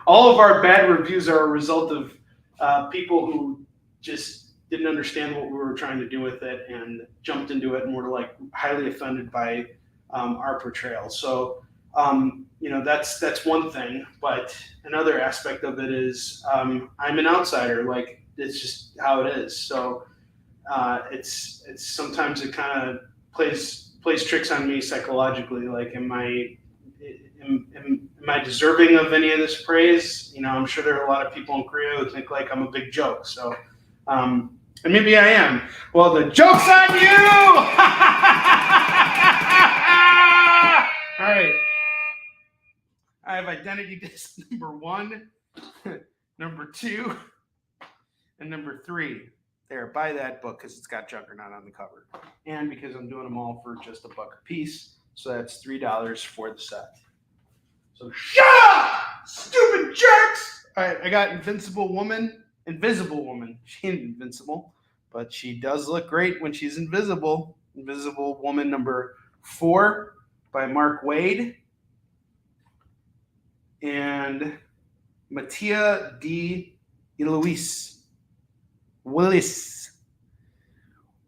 all of our bad reviews are a result of people who just didn't understand what we were trying to do with it and jumped into it and were like highly offended by our portrayal. So, that's one thing, but another aspect of it is I'm an outsider. Like, it's just how it is. So it's sometimes it kind of plays tricks on me psychologically. Like, am I deserving of any of this praise? I'm sure there are a lot of people in Korea who think like I'm a big joke. So, and maybe I am. Well, the joke's on you! All right. I have identity disc number 1, number 2, and number 3. There, buy that book because it's got Juggernaut on the cover. And because I'm doing them all for just $1 a piece. So that's $3 for the set. So shut up, stupid jerks! All right, I got Invisible Woman. She ain't invincible, but she does look great when she's invisible. Invisible Woman number 4 by Mark Wade and Mattia D. Willis.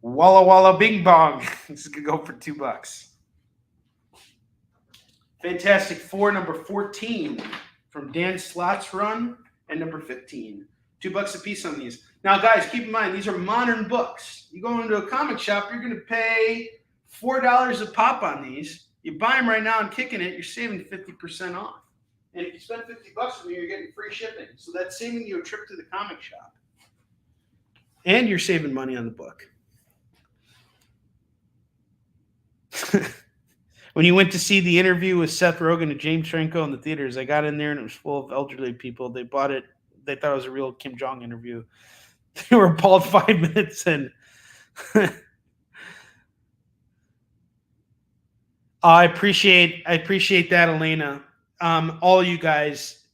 Walla Walla Bing Bong. This could go for $2. Fantastic Four number 14 from Dan Slott's run, and number 15. $2 a piece on these. Now, guys, keep in mind, these are modern books. You go into a comic shop, you're going to pay $4 a pop on these. You buy them right now and Kickin' It, you're saving 50% off. And if you spend $50 with me, you're getting free shipping. So that's saving you a trip to the comic shop. And you're saving money on the book. When you went to see the interview with Seth Rogen and James Franco in the theaters, I got in there and it was full of elderly people. They bought it. They thought it was a real Kim Jong interview. They were appalled 5 minutes and I appreciate that, Elena. All you guys,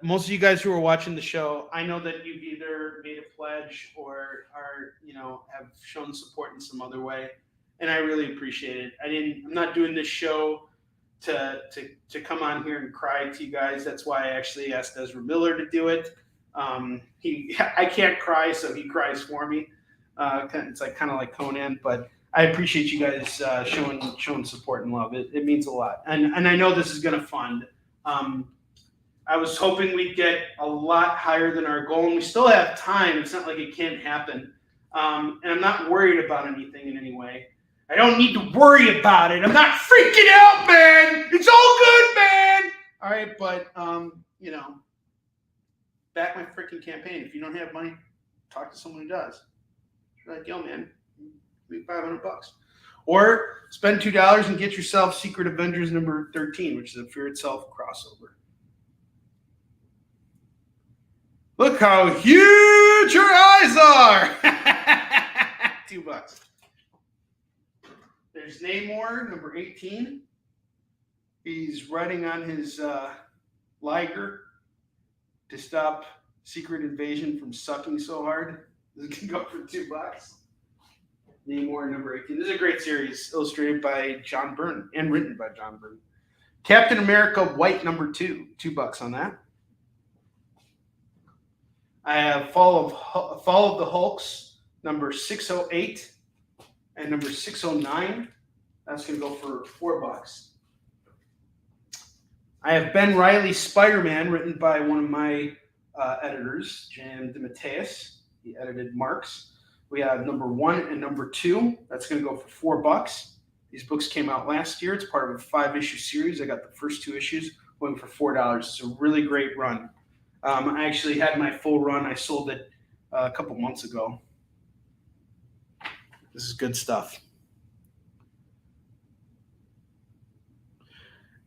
most of you guys who are watching the show, I know that you've either made a pledge or have shown support in some other way. And I really appreciate it. I'm not doing this show to come on here and cry to you guys. That's why I actually asked Ezra Miller to do it. I can't cry, so he cries for me. It's kind of like Conan, but I appreciate you guys showing support and love. It means a lot. And I know this is going to fund. I was hoping we'd get a lot higher than our goal, and we still have time. It's not like it can't happen. And I'm not worried about anything in any way. I don't need to worry about it. I'm not freaking out, man. It's all good, man. All right, but back my freaking campaign. If you don't have money, talk to someone who does. You're like, yo, man, give me $500. Or spend $2 and get yourself Secret Avengers number 13, which is a Fear Itself crossover. Look how huge your eyes are. $2. There's Namor, number 18. He's riding on his Liger to stop Secret Invasion from sucking so hard. This can go for $2. Namor number 18. This is a great series, illustrated by John Byrne and written by John Byrne. Captain America White number 2, $2 on that. I have Fall of the Hulks number 608 and number 609. That's going to go for $4. I have Ben Reilly's Spider-Man, written by one of my editors, Jan DeMatteis. He edited Marks. We have number 1 and number 2. That's going to go for $4. These books came out last year. It's part of a 5-issue series. I got the first 2 issues going for $4. It's a really great run. I actually had my full run. I sold it a couple months ago. This is good stuff.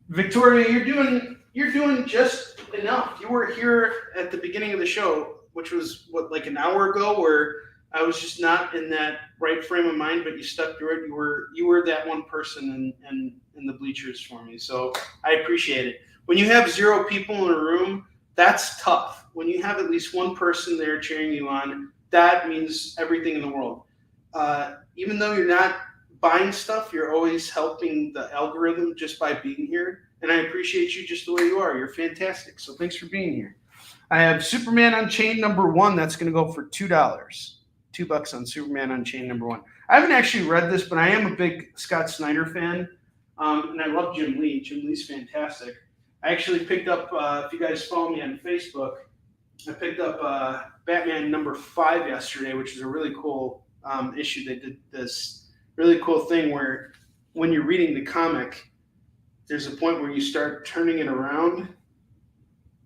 Victoria, you're doing just enough. You were here at the beginning of the show, which was like an hour ago, where I was just not in that right frame of mind, but you stuck through it. You were that one person in the bleachers for me. So I appreciate it. When you have 0 people in a room, that's tough. When you have at least one person there cheering you on, that means everything in the world. Even though you're not buying stuff, you're always helping the algorithm just by being here. And I appreciate you just the way you are. You're fantastic. So thanks for being here. I have Superman Unchained number 1. That's going to go for $2. $2 on Superman Unchained number 1. I haven't actually read this, but I am a big Scott Snyder fan. And I love Jim Lee. Jim Lee's fantastic. I actually picked up, if you guys follow me on Facebook, I picked up Batman number 5 yesterday, which is a really cool issue. They did this really cool thing where when you're reading the comic, there's a point where you start turning it around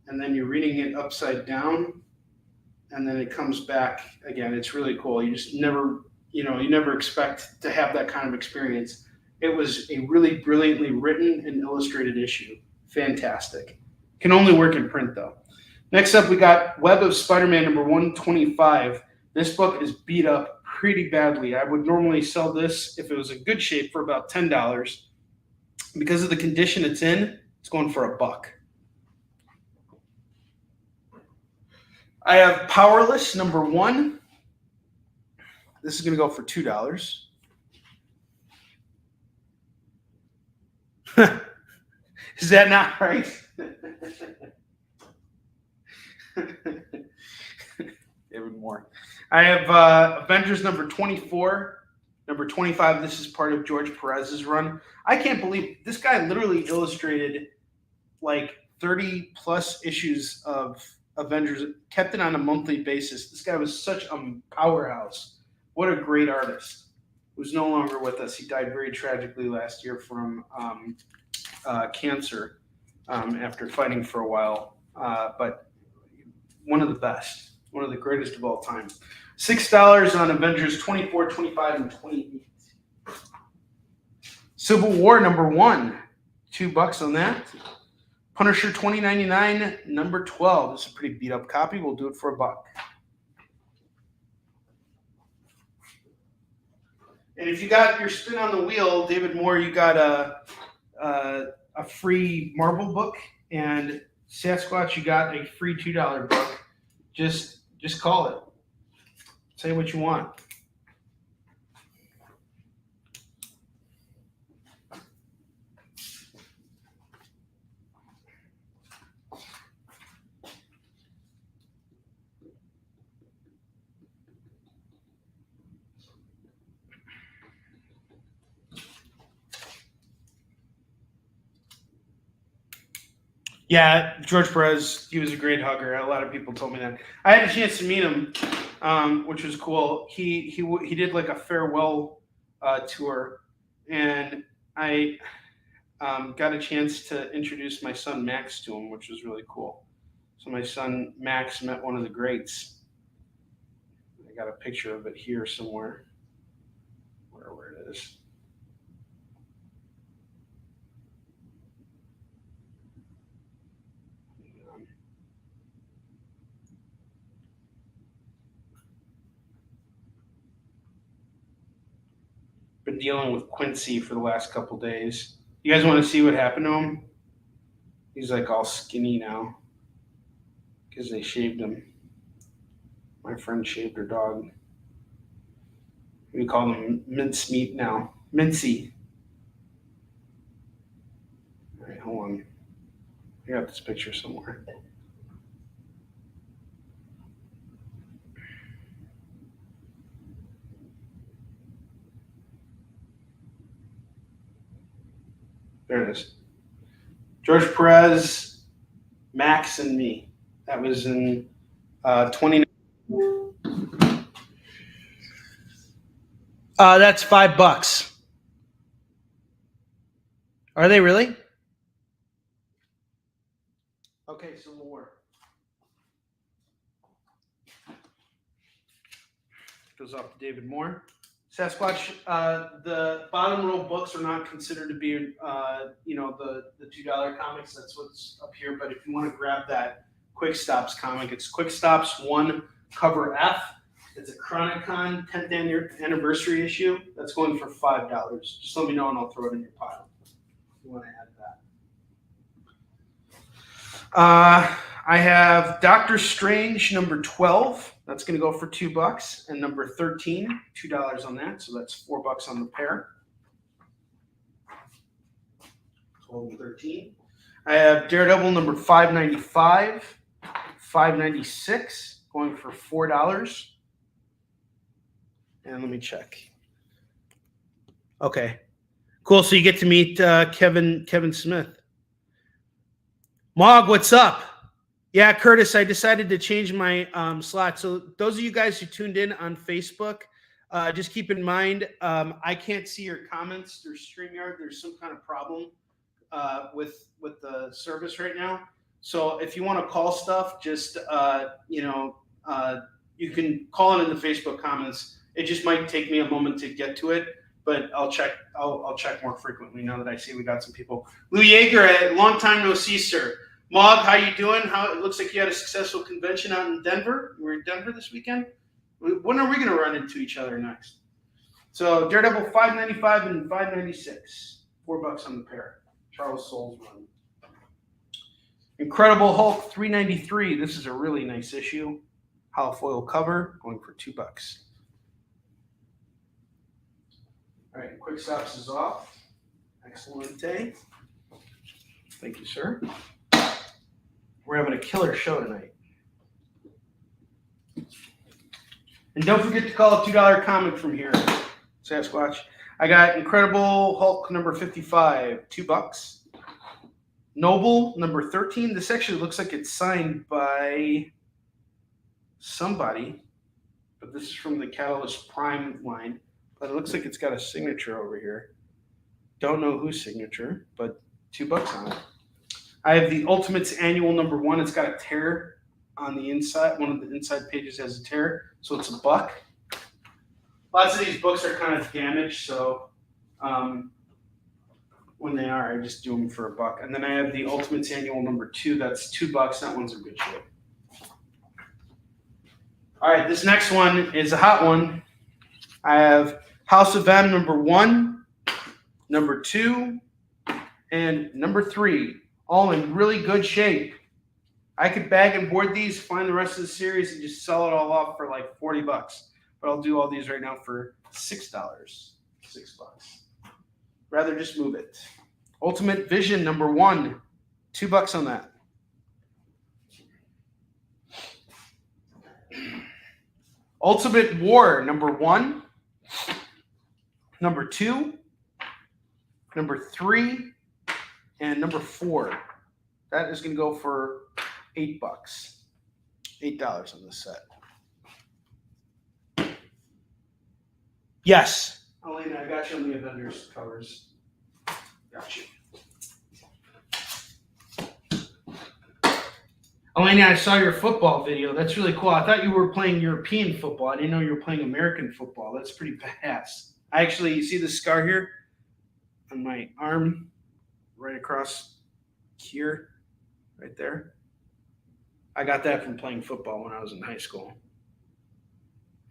and then you're reading it upside down and then it comes back again. It's really cool. You just never, you never expect to have that kind of experience. It was a really brilliantly written and illustrated issue. Fantastic. Can only work in print though. Next up, we got Web of Spider-Man number 125. This book is beat up pretty badly. I would normally sell this if it was in good shape for about $10. Because of the condition it's in, it's going for $1. I have Powerless number 1. This is going to go for $2. Is that not right? Even more. I have Avengers number 24, number 25. This is part of George Perez's run. I can't believe this guy literally illustrated like 30 plus issues of Avengers, kept it on a monthly basis. This guy was such a powerhouse. What a great artist. Who's no longer with us. He died very tragically last year from cancer after fighting for a while. But one of the best, one of the greatest of all time. $6 on Avengers 24, 25, and 28. Civil War number 1, $2 on that. Punisher 2099 number 12. This is a pretty beat up copy. We'll do it for $1. And if you got your spin on the wheel, David Moore, you got a free Marvel book, and Sasquatch, you got a free $2 book. Just call it. Say what you want. Yeah, George Perez, he was a great hugger. A lot of people told me that. I had a chance to meet him, which was cool. He did like a farewell tour, and I got a chance to introduce my son Max to him, which was really cool. So my son Max met one of the greats. I got a picture of it here somewhere. Where it is. Been dealing with Quincy for the last couple days. You guys want to see what happened to him? He's like all skinny now because they shaved him. My friend shaved her dog. We call him mincemeat now. Mincy. All right, hold on. I got this picture somewhere. There it is. George Perez, Max, and me. That was in 20. That's $5. Are they really? Okay, so more. Goes off to David Moore. Sasquatch, the bottom row books are not considered to be, the $2 comics. That's what's up here. But if you want to grab that Quick Stops comic, it's Quick Stops 1, cover F. It's a Chronicon 10th anniversary issue. That's going for $5. Just let me know and I'll throw it in your pile if you want to add that. I have Doctor Strange number 12. That's going to go for $2. And number 13, $2 on that. So that's $4 on the pair. 12 and 13. I have Daredevil number 595, 596, going for $4. And let me check. Okay. Cool. So you get to meet Kevin Smith. Mog, what's up? Yeah, Curtis, I decided to change my slot. So those of you guys who tuned in on Facebook, just keep in mind, I can't see your comments through StreamYard. There's some kind of problem with the service right now. So if you want to call stuff, just, you can call it in the Facebook comments. It just might take me a moment to get to it, but I'll check more frequently now that I see we got some people. Lou Yeager, long time no see, sir. Mog, how you doing? It looks like you had a successful convention out in Denver. You were in Denver this weekend. When are we going to run into each other next? So Daredevil 595 and 596, $4 on the pair. Charles Soule's run. Incredible Hulk 393. This is a really nice issue. Holofoil cover, going for $2. All right, Quick Stops is off. Excellent day. Thank you, sir. We're having a killer show tonight. And don't forget to call a $2 comic from here, Sasquatch. I got Incredible Hulk number 55, $2. Noble number 13. This actually looks like it's signed by somebody, but this is from the Catalyst Prime line. But it looks like it's got a signature over here. Don't know whose signature, but $2 on it. I have the Ultimates Annual number 1. It's got a tear on the inside. One of the inside pages has a tear, so it's $1. Lots of these books are kind of damaged, so when they are, I just do them for $1. And then I have the Ultimates Annual number 2. That's $2. That one's in good shape. All right, this next one is a hot one. I have House of M number 1, number 2, and number 3, all in really good shape. I could bag and board these, find the rest of the series, and just sell it all off for like $40. But I'll do all these right now for $6. $6. Rather just move it. Ultimate Vision number 1, $2 on that. Ultimate War number 1, number 2, number 3, and number 4. That is going to go for $8. $8 on this set. Yes. Elena, I got you on the Avengers covers. Got you. Elena, I saw your football video. That's really cool. I thought you were playing European football. I didn't know you were playing American football. That's pretty badass. You see the scar here on my arm, right across here, right there. I got that from playing football when I was in high school.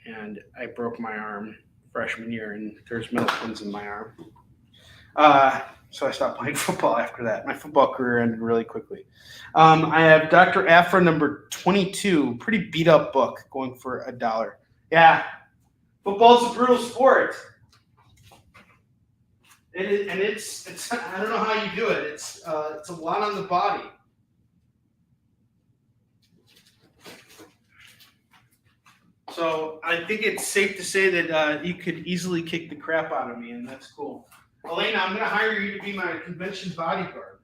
And I broke my arm freshman year, and there's metal pins in my arm. So I stopped playing football after that. My football career ended really quickly. I have Dr. Afra number 22, pretty beat up book, going for $1. Yeah, football's a brutal sport. It's I don't know how you do it. It's a lot on the body. So I think it's safe to say that you could easily kick the crap out of me, and that's cool. Elena, I'm going to hire you to be my convention bodyguard.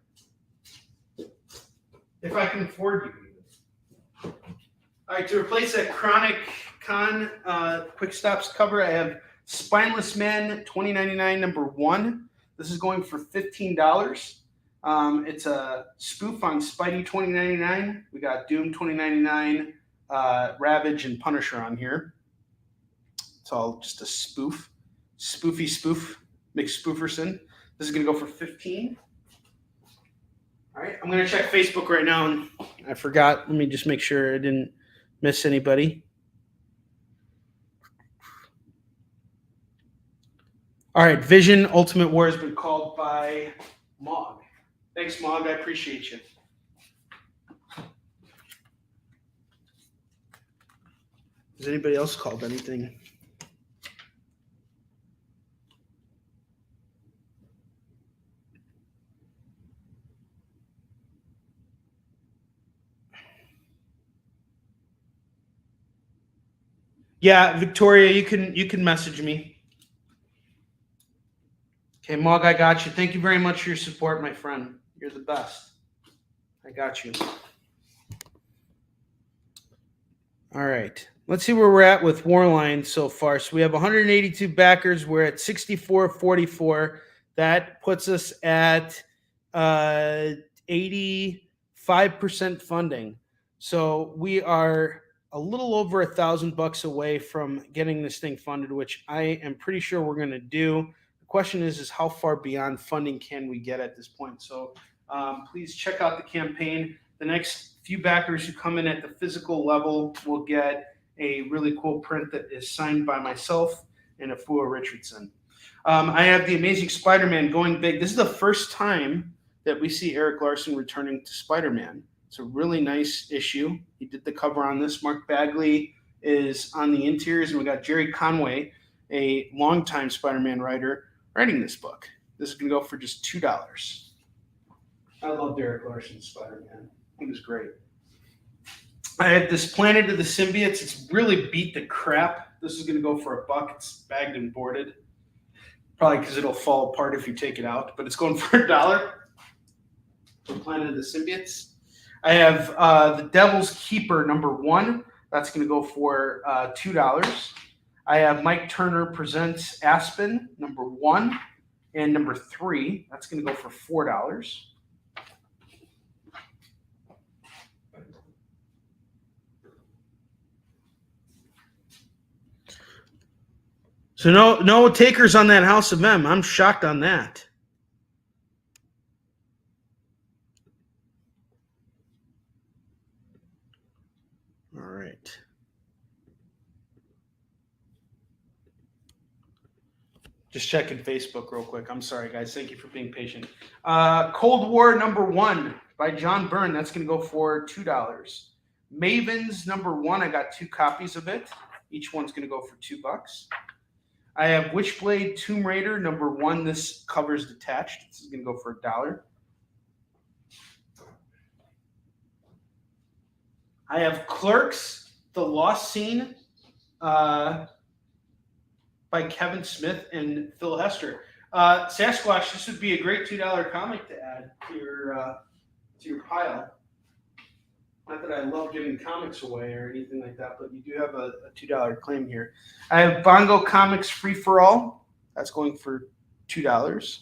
If I can afford you. All right, to replace that Chronic Con Quick Stops cover, I have Spineless Man 2099 number 1. This is going for $15. It's a spoof on Spidey 2099. We got Doom 2099, Ravage, and Punisher on here. It's all just a spoof. Spoofy spoof. McSpooferson. This is going to go for $15. All right, I'm going to check Facebook right now, and I forgot. Let me just make sure I didn't miss anybody. All right, Vision Ultimate War has been called by Mog. Thanks, Mog. I appreciate you. Has anybody else called anything? Yeah, Victoria, you can message me. Okay, Mog, I got you. Thank you very much for your support, my friend. You're the best. I got you. All right. Let's see where we're at with Warline so far. So we have 182 backers. We're at 64.44. That puts us at 85% funding. So we are a little over $1,000 away from getting this thing funded, which I am pretty sure we're going to do. The question is how far beyond funding can we get at this point? So please check out the campaign. The next few backers who come in at the physical level will get a really cool print that is signed by myself and Afua Richardson. I have the Amazing Spider-Man going big. This is the first time that we see Eric Larson returning to Spider-Man. It's a really nice issue. He did the cover on this. Mark Bagley is on the interiors, and we got Jerry Conway, a longtime Spider-Man writer, writing this book. This is going to go for just $2. I love Eric Larson's Spider-Man. He was great. I have this Planet of the Symbiotes. It's really beat the crap. This is going to go for $1. It's bagged and boarded. Probably because it'll fall apart if you take it out, but it's going for $1 for Planet of the Symbiotes. I have the Devil's Keeper number 1. That's going to go for $2. I have Mike Turner Presents Aspen number 1 and number 3. That's going to go for $4. So no takers on that House of M. I'm shocked on that. All right. Just checking Facebook real quick. I'm sorry, guys. Thank you for being patient. Cold War number 1 by John Byrne. That's going to go for $2. Mavens number 1. I got 2 copies of it. Each one's going to go for $2. I have Witchblade Tomb Raider number 1. This cover's detached. This is going to go for $1. I have Clerks, The Lost Scene by Kevin Smith and Phil Hester. Sasquatch, this would be a great $2 comic to add to your pile. Not that I love giving comics away or anything like that, but you do have a $2 claim here. I have Bongo Comics Free for All. That's going for $2.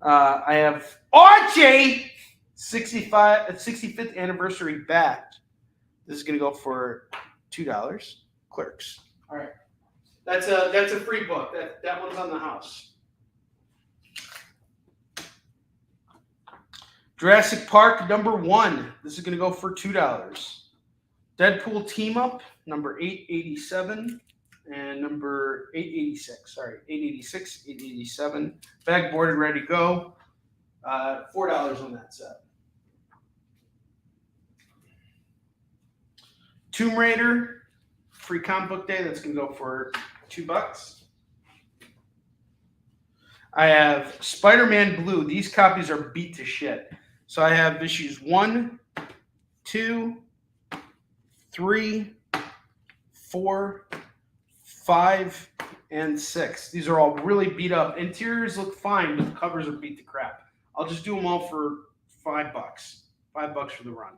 I have Archie 65th anniversary bat. This is going to go for $2. Clerks. All right. That's a free book. That one's on the house. Jurassic Park number 1. This is going to go for $2. Deadpool Team Up number 887. and number 886. Sorry, 886, 887. Bag boarded, ready to go. $4 on that set. Tomb Raider, free comic book day. That's going to go for $2. I have Spider-Man Blue. These copies are beat to shit. So I have issues 1, 2, 3, 4, 5, and 6. These are all really beat up. Interiors look fine, but the covers are beat to crap. I'll just do them all for $5. $5 for the run.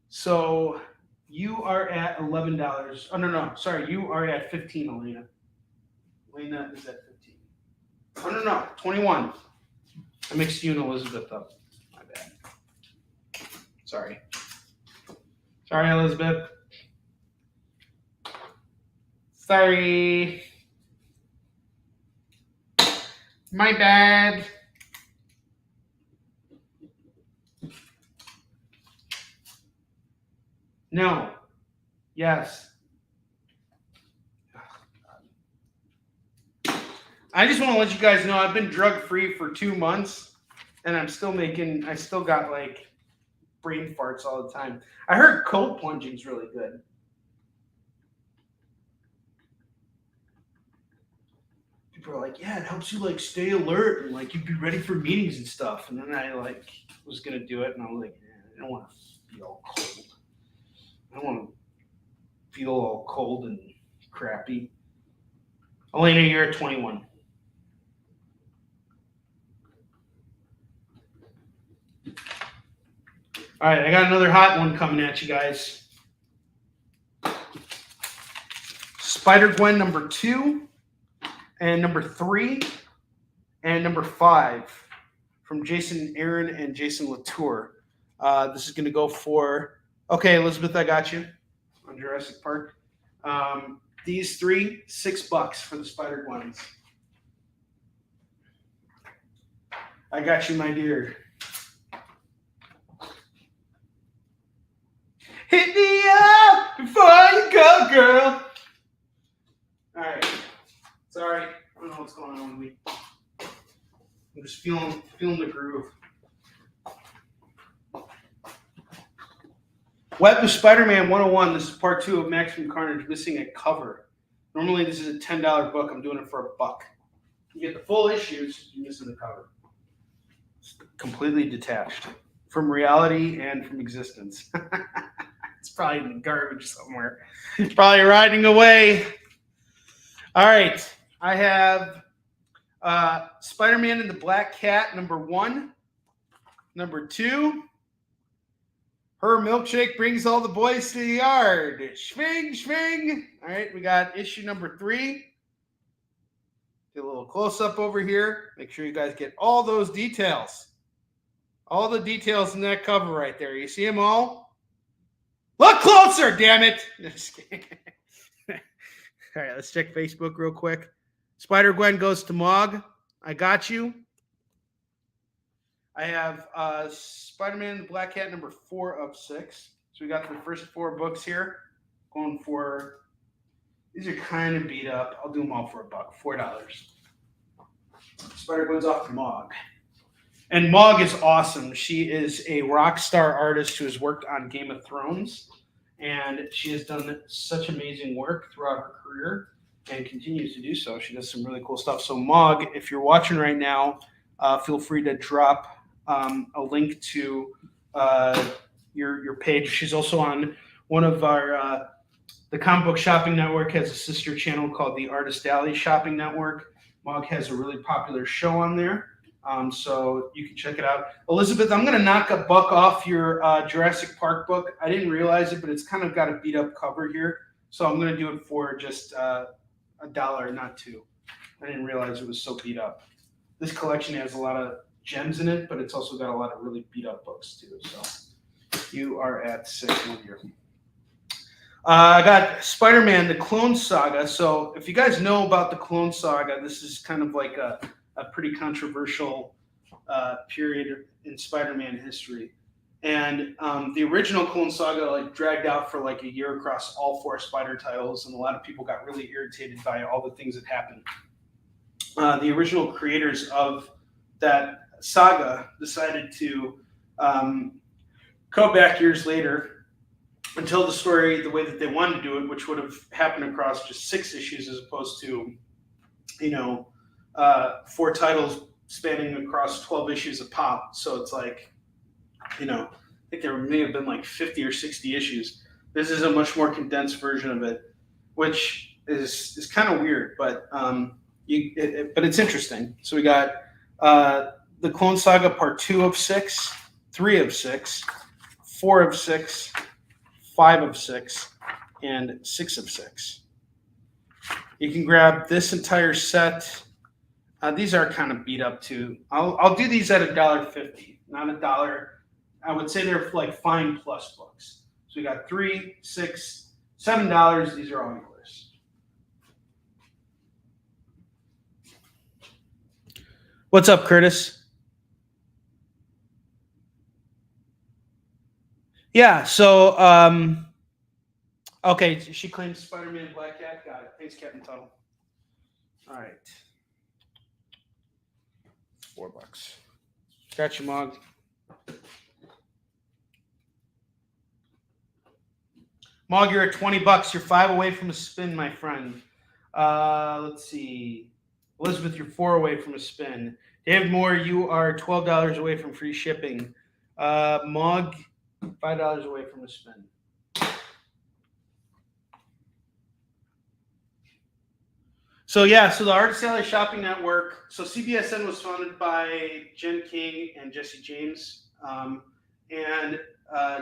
So you are at $11. Oh no, sorry, you are at 15, Elena. Elena is at 15. Oh no, 21. I mixed you and Elizabeth up. My bad. Sorry, Elizabeth. Sorry. My bad. No. Yes. I just want to let you guys know I've been drug free for 2 months and I still got like brain farts all the time. I heard cold plunging is really good. People are like, yeah, it helps you like stay alert and like you'd be ready for meetings and stuff. And then I like was going to do it and I was like, I don't want to be all cold. I don't want to feel all cold and crappy. Elena, you're at 21. All right, I got another hot one coming at you guys. Spider-Gwen number 2 and number 3 and number 5 from Jason Aaron and Jason Latour. This is going to go for... Okay, Elizabeth, I got you on Jurassic Park. These 3, $6 for the Spider-Gwens. I got you, my dear. Hit me up before you go, girl. All right. Sorry, I don't know what's going on with me. I'm just feeling the groove. Web of Spider-Man 101. This is part 2 of Maximum Carnage, missing a cover. Normally, this is a $10 book. I'm doing it for $1. You get the full issues, you're missing the cover. It's completely detached from reality and from existence. It's probably in the garbage somewhere. It's probably riding away. All right. I have Spider-Man and the Black Cat, number 1. Number 2. Her milkshake brings all the boys to the yard. Schwing, schwing. All right, we got issue number 3. Get a little close-up over here. Make sure you guys get all those details. All the details in that cover right there. You see them all? Look closer, damn it. Just kidding. All right, let's check Facebook real quick. Spider-Gwen goes to Mog. I got you. I have Spider-Man and the Black Cat, number 4 of 6. So we got the first 4 books here. Going for, these are kind of beat up. I'll do them all for $1, $4. Spider-Gwen's off to Mog. And Mog is awesome. She is a rock star artist who has worked on Game of Thrones. And she has done such amazing work throughout her career and continues to do so. She does some really cool stuff. So Mog, if you're watching right now, feel free to drop a link to your page. She's also on one of our the Comic Book Shopping Network has a sister channel called the Artist Alley Shopping Network. Mog has a really popular show on there, so you can check it out. Elizabeth, I'm going to knock $1 off your Jurassic Park book. I didn't realize it, but it's kind of got a beat up cover here, so I'm going to do it for just $1, not $2. I didn't realize it was so beat up. This collection has a lot of gems in it, but it's also got a lot of really beat up books too. So you are at 6 here. I got Spider-Man, the Clone Saga. So if you guys know about the Clone Saga, this is kind of like a pretty controversial period in Spider-Man history. And the original Clone Saga like dragged out for like a year across all 4 Spider titles, and a lot of people got really irritated by all the things that happened. The original creators of that saga decided to come back years later and tell the story the way that they wanted to do it, which would have happened across just 6 issues as opposed to, 4 titles spanning across 12 issues a pop. So it's like, I think there may have been like 50 or 60 issues. This is a much more condensed version of it, which is kind of weird, but but it's interesting. So we got the Clone Saga Part 2 of 6, 3 of 6, 4 of 6, 5 of 6, and 6 of 6. You can grab this entire set. These are kind of beat up too. I'll do these at $1.50, not $1. I would say they're like fine plus books. So we got $3, $6, $7. These are all yours. What's up, Curtis? Yeah, so okay, she claims Spider-Man Black Cat. Got it. Thanks, Captain Tuttle. All right. $4. Got you, Mog. Mog, you're at $20. You're 5 away from a spin, my friend. Let's see. Elizabeth, you're 4 away from a spin. David Moore, you are $12 away from free shipping. Mog, $5 away from a spin. So the Artist Alley Shopping Network. So CBSN was founded by Jen King and Jesse James, and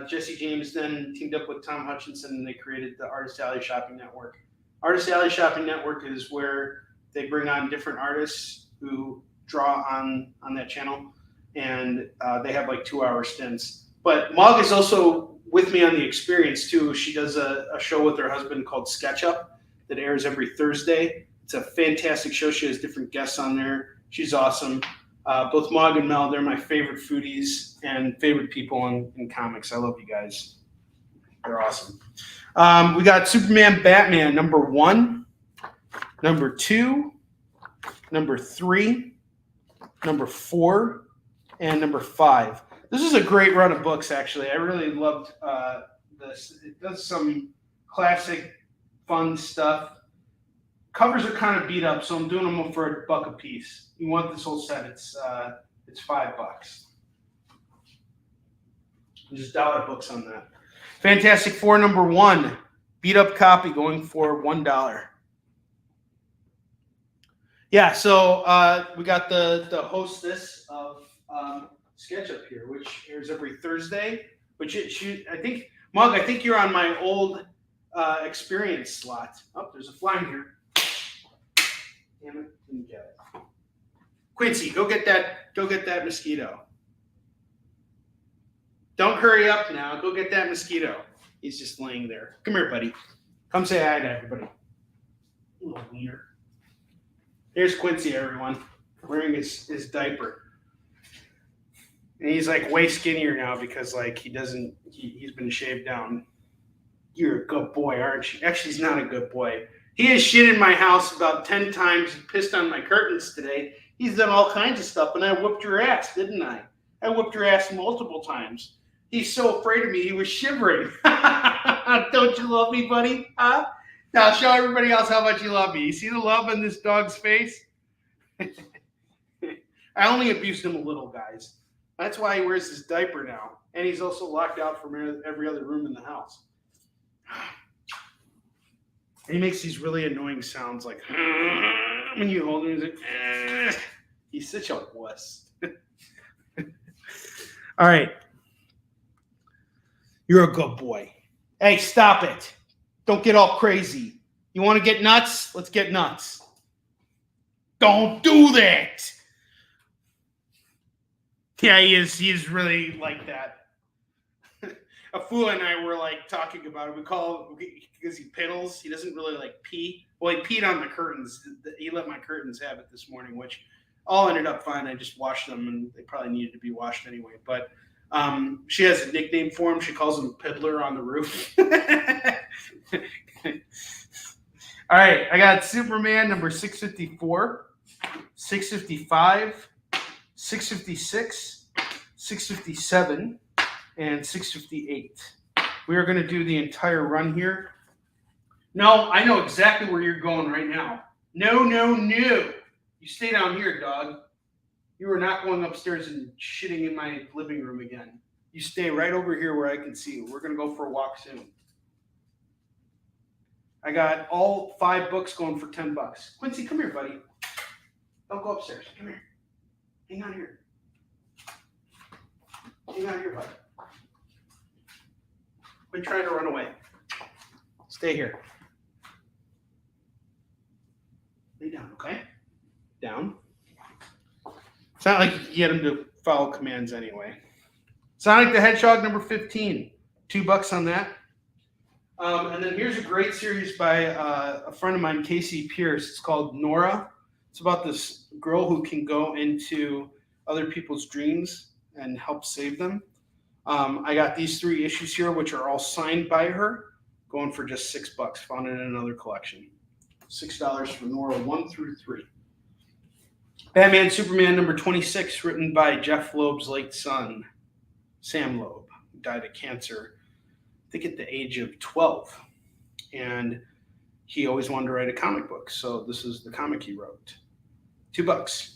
Jesse James then teamed up with Tom Hutchinson, and they created the Artist Alley Shopping Network. Artist Alley Shopping Network is where they bring on different artists who draw on that channel, and they have like 2-hour stints. But Mog is also with me on the experience too. She does a show with her husband called Sketch Up that airs every Thursday. It's a fantastic show. She has different guests on there. She's awesome. Both Mog and Mel, they're my favorite foodies and favorite people in comics. I love you guys. They're awesome. We got Superman Batman number 1, number 2, number 3, number 4, and number 5. This is a great run of books, actually. I really loved this. It does some classic, fun stuff. Covers are kind of beat up, so I'm doing them for $1 a piece. You want this whole set? It's $5. There's $1 books on that. Fantastic Four number 1, beat up copy going for $1. Yeah, so we got the hostess of SketchUp here, which airs every Thursday. Which I think, Mug, I think you're on my old experience slot. Oh, there's a fly in here. Damn it, didn't get it. Quincy, go get that mosquito. Don't hurry up now. Go get that mosquito. He's just laying there. Come here, buddy. Come say hi to everybody. Little wiener. Here's Quincy, everyone, wearing his diaper. And he's like way skinnier now because like he's been shaved down. You're a good boy, aren't you? Actually, he's not a good boy. He has shit in my house about 10 times and pissed on my curtains today. He's done all kinds of stuff, and I whooped your ass, didn't I? I whooped your ass multiple times. He's so afraid of me, he was shivering. Don't you love me, buddy? Huh? Now show everybody else how much you love me. You see the love in this dog's face? I only abused him a little, guys. That's why he wears his diaper now. And he's also locked out from every other room in the house. He makes these really annoying sounds like when you hold him, he's like, he's such a wuss. All right. You're a good boy. Hey, stop it. Don't get all crazy. You want to get nuts? Let's get nuts. Don't do that. Yeah, he is. He's really like that. Afua and I were like talking about it. We call it because he piddles. He doesn't really like pee. Well, he peed on the curtains. He let my curtains have it this morning, which all ended up fine. I just washed them, and they probably needed to be washed anyway. But She has a nickname for him. She calls him Piddler on the Roof. All right, I got Superman number 654, 655, 656, 657, and 658. We are going to do the entire run here. No, I know exactly where you're going right now. No. You stay down here, dog. You are not going upstairs and shitting in my living room again. You stay right over here where I can see you. We're going to go for a walk soon. I got all 5 books going for $10. Quincy, come here, buddy. Don't go upstairs. Come here. Hang on here. Hang on here, buddy. Quit trying to run away. Stay here. Lay down, okay? Down. It's not like you can get him to follow commands anyway. Sonic the Hedgehog number 15. $2 on that. And then here's a great series by a friend of mine, Casey Pierce. It's called Nora. It's about this girl who can go into other people's dreams and help save them. I got these 3 issues here, which are all signed by her, going for just $6. Found it in another collection. $6 for Nora 1 through 3. Batman Superman number 26, written by Jeff Loeb's late son, Sam Loeb, who died of cancer, I think at the age of 12. And he always wanted to write a comic book, so this is the comic he wrote. $2.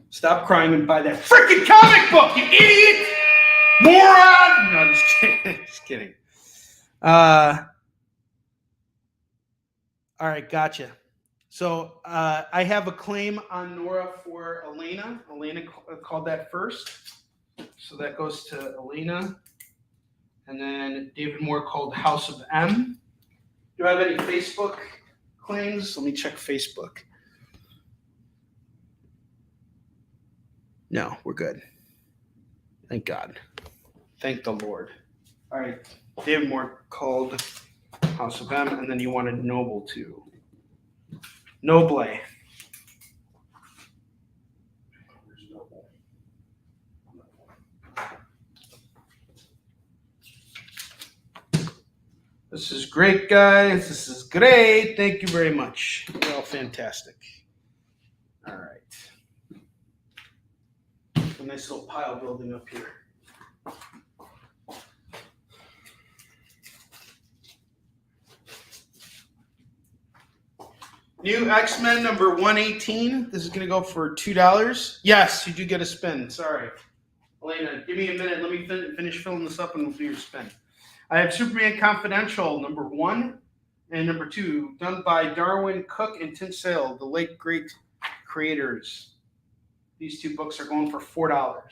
Stop crying and buy that freaking comic book, you idiot! Moron! No, just kidding. Just kidding. All right, gotcha. So I have a claim on Nora for Elena. Elena called that first. So that goes to Elena. And then David Moore called House of M. Do I have any Facebook claims? Let me check Facebook. No, we're good. Thank God. Thank the Lord. All right. David Moore called House of M, and then you wanted Noble too. Noble. Where's Noble? This is great, guys. This is great. Thank you very much. You're all fantastic. All right. A nice little pile building up here. New X-Men number 118. This is going to go for $2. Yes, you do get a spin. Sorry. Elena, give me a minute. Let me finish filling this up and we'll do your spin. I have Superman Confidential number 1 and number 2, done by Darwin Cook and Tim Sale, the late great creators. These 2 books are going for $4.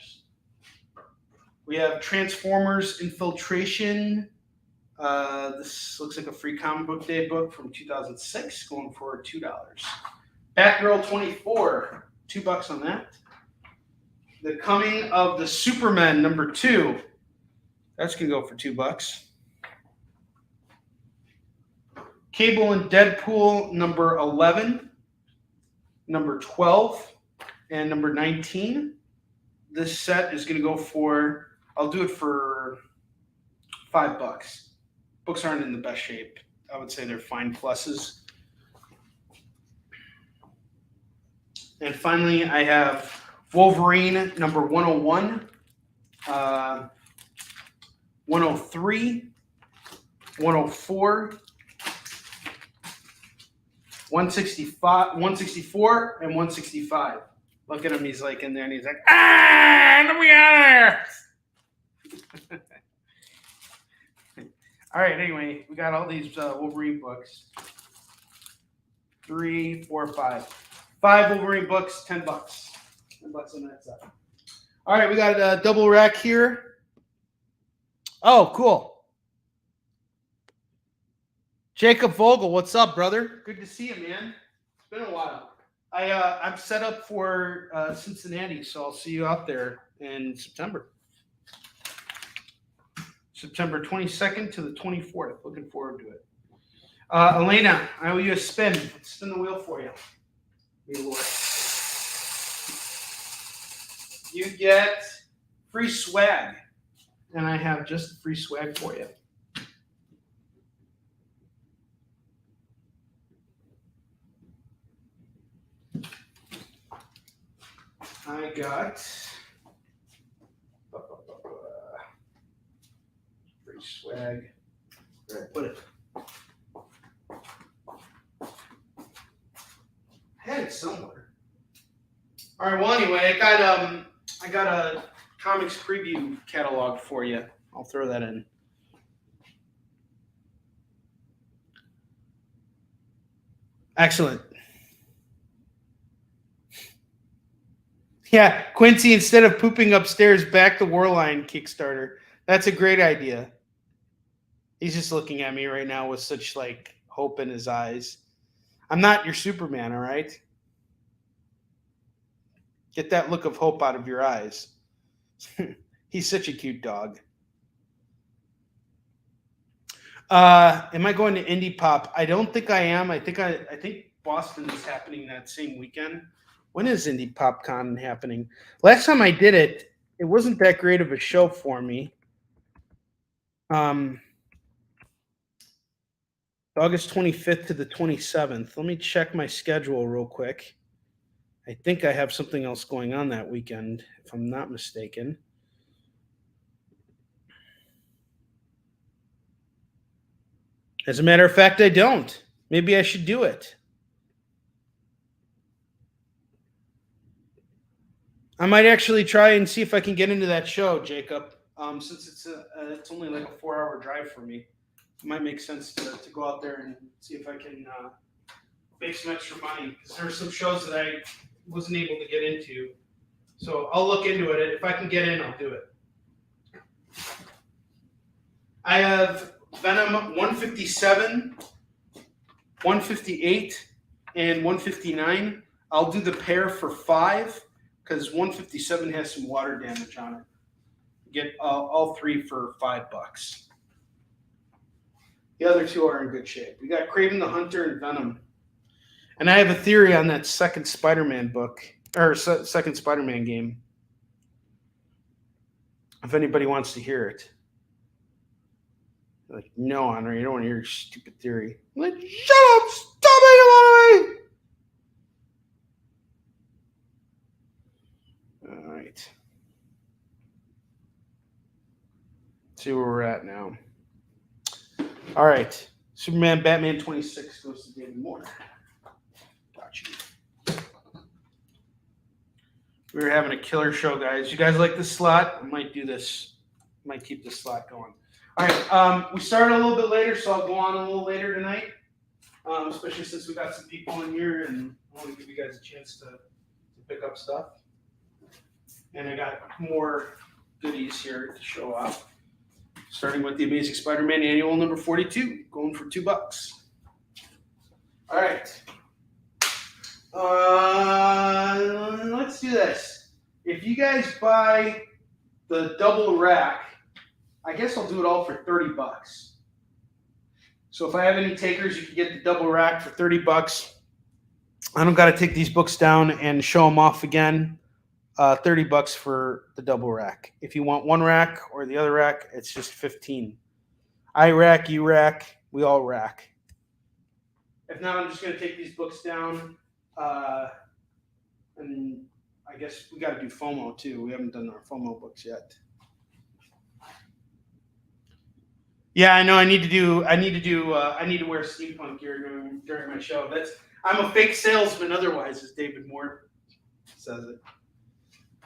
We have Transformers Infiltration. This looks like a free comic book day book from 2006, going for $2. Batgirl 24, $2 on that. The Coming of the Supermen number 2. That's gonna go for $2. Cable and Deadpool number 11, number 12, and number 19. This set is gonna go for, I'll do it for $5. Books aren't in the best shape. I would say they're fine pluses. And finally, I have Wolverine number 101, 103, 104, 165, 164, and 165. Look at him, he's like in there and he's like, let me out of there. All right, anyway, we got all these Wolverine books. 3, 4, 5. 5 Wolverine books, $10. $10 on that side. All right, we got a double rack here. Oh, cool. Jacob Vogel, what's up, brother? Good to see you, man. It's been a while. I'm set up for Cincinnati, so I'll see you out there in September. September 22nd to the 24th. Looking forward to it. Elena, I owe you a spin. Let's spin the wheel for you. May Lord. You get free swag. And I have just free swag for you. I got free swag. Where I put it? I had it somewhere. All right. Well, anyway, I got a comics preview catalog for you. I'll throw that in. Excellent. Yeah, Quincy, instead of pooping upstairs, back the Warline Kickstarter. That's a great idea. He's just looking at me right now with such like hope in his eyes. I'm not your Superman, all right? Get that look of hope out of your eyes. He's such a cute dog. Am I going to Indie Pop? I don't think I am. I think Boston is happening that same weekend. When is Indie PopCon happening? Last time I did it, it wasn't that great of a show for me. August 25th to the 27th. Let me check my schedule real quick. I think I have something else going on that weekend, if I'm not mistaken. As a matter of fact, I don't. Maybe I should do it. I might actually try and see if I can get into that show, Jacob. Since it's only like a 4-hour drive for me, it might make sense to go out there and see if I can make some extra money. Because there are some shows that I wasn't able to get into. So I'll look into it. If I can get in, I'll do it. I have Venom 157, 158, and 159. I'll do the pair for $5 because 157 has some water damage on it. Get all three for $5. The other two are in good shape. We got Kraven the Hunter and Venom. And I have a theory on that second Spider-Man book, or second Spider-Man game. If anybody wants to hear it. Like, no, Onrie, you don't want to hear your stupid theory. Like, shut up! Stop making fun of me! All right. See where we're at now. All right. Superman, Batman 26 goes to David Moore. Got you. We were having a killer show, guys. You guys like this slot? I might do this. Might keep this slot going. All right. We started a little bit later, so I'll go on a little later tonight, especially since we got some people in here, and I want to give you guys a chance to pick up stuff. And I got more goodies here to show off. Starting with the Amazing Spider-Man Annual number 42, going for $2. All right. Let's do this. If you guys buy the double rack, I guess I'll do it all for $30. So if I have any takers, you can get the double rack for $30. I don't got to take these books down and show them off again. $30 for the double rack. If you want one rack or the other rack, it's just $15. I rack, you rack, we all rack. If not, I'm just going to take these books down. And I guess we got to do FOMO too. We haven't done our FOMO books yet. Yeah, I know. I need to wear steampunk gear during my show. I'm a fake salesman otherwise, as David Moore says it.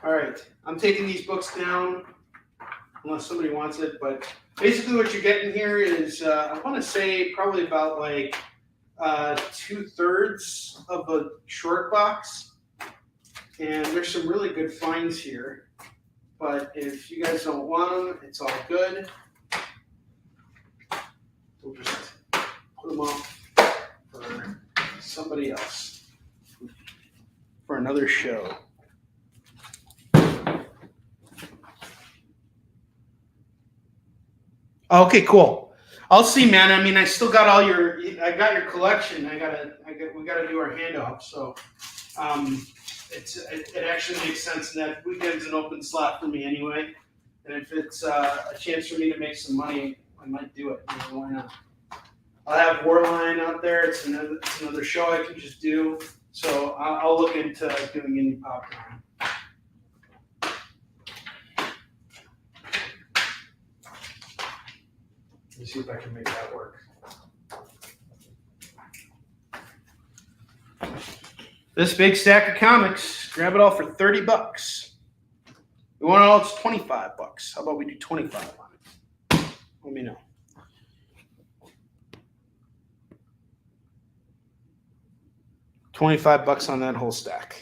All right, I'm taking these books down unless somebody wants it. But basically what you're getting here is, I want to say probably about like 2/3 of a short box. And there's some really good finds here. But if you guys don't want them, it's all good. We'll just put them off for somebody else, for another show. Okay, cool. I'll see, man. I mean, I still got I got your collection. We gotta do our handoff. So, it actually makes sense, and that weekend's an open slot for me anyway. And if it's a chance for me to make some money, I might do it. Why not? I'll have Warline out there. It's another show I can just do. So I'll look into doing indie pop. Let's see if I can make that work. This big stack of comics, grab it all for $30. We want it all, it's $25. How about we do 25 on it? Let me know. $25 on that whole stack.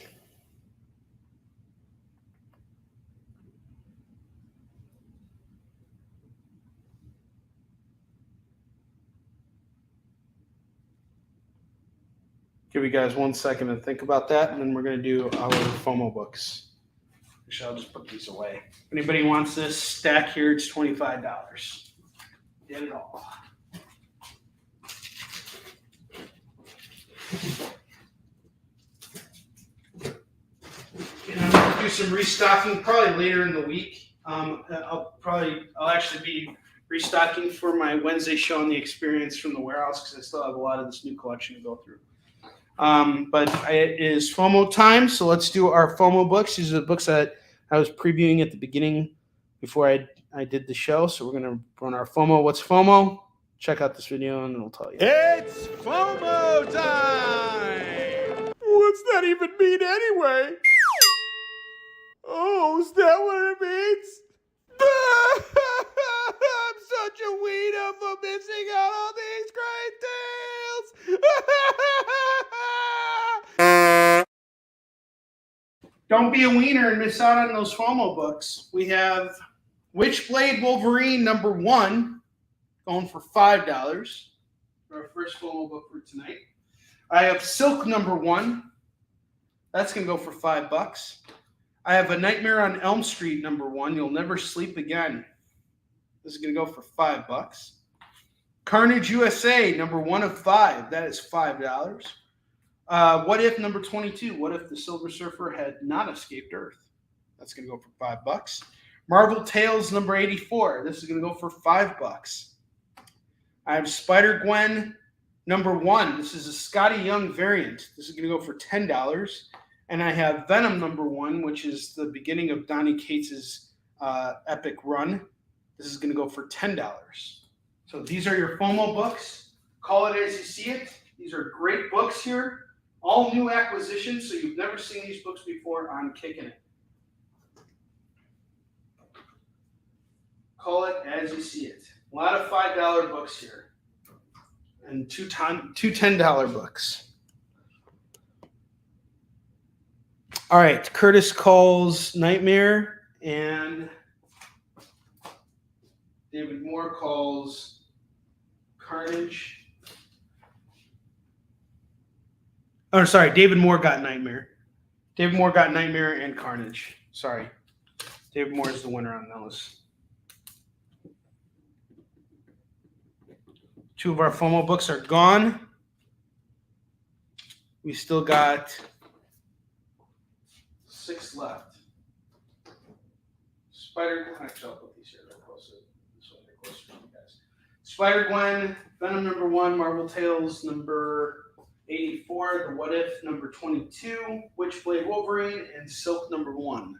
Give you guys 1 second to think about that, and then we're going to do our FOMO books. Actually, I'll just put these away. If anybody wants this stack here, it's $25. Get it all. And I'm going to do some restocking probably later in the week. I'll actually be restocking for my Wednesday show on the experience from the warehouse because I still have a lot of this new collection to go through. But it is FOMO time, so let's do our FOMO books. These are the books that I was previewing at the beginning before I did the show. So we're going to run our FOMO. What's FOMO? Check out this video and it'll tell you. It's FOMO time! What's that even mean anyway? Oh, is that what it means? I'm such a wiener for missing out on these great deals! Don't be a wiener and miss out on those FOMO books. We have Witchblade Wolverine #1 going for $5. Our first FOMO book for tonight. I have Silk #1. That's going to go for $5. I have A Nightmare on Elm Street #1. You'll Never Sleep Again. This is going to go for $5. Carnage USA #1 of 5. That is $5. What If #22? What if the Silver Surfer had not escaped Earth? That's going to go for $5. Marvel Tales #84. This is going to go for $5. I have Spider-Gwen #1. This is a Scotty Young variant. This is going to go for $10. And I have Venom #1, which is the beginning of Donny Cates's epic run. This is going to go for $10. So these are your FOMO books. Call it as you see it. These are great books here. All new acquisitions, so you've never seen these books before on Kickin. Call it as you see it. A lot of $5 books here. And two $10 books. All right, Curtis calls Nightmare, and David Moore calls Carnage. Oh, sorry, David Moore got Nightmare. David Moore got Nightmare and Carnage. Sorry. David Moore is the winner on those. 2 of our FOMO books are gone. We still got 6 left. Actually, I'll put these here real close. This one, they're closer to you guys. Spider-Gwen, Venom #1, Marvel Tales #84, The What If #22, Witchblade Wolverine, and Silk #1.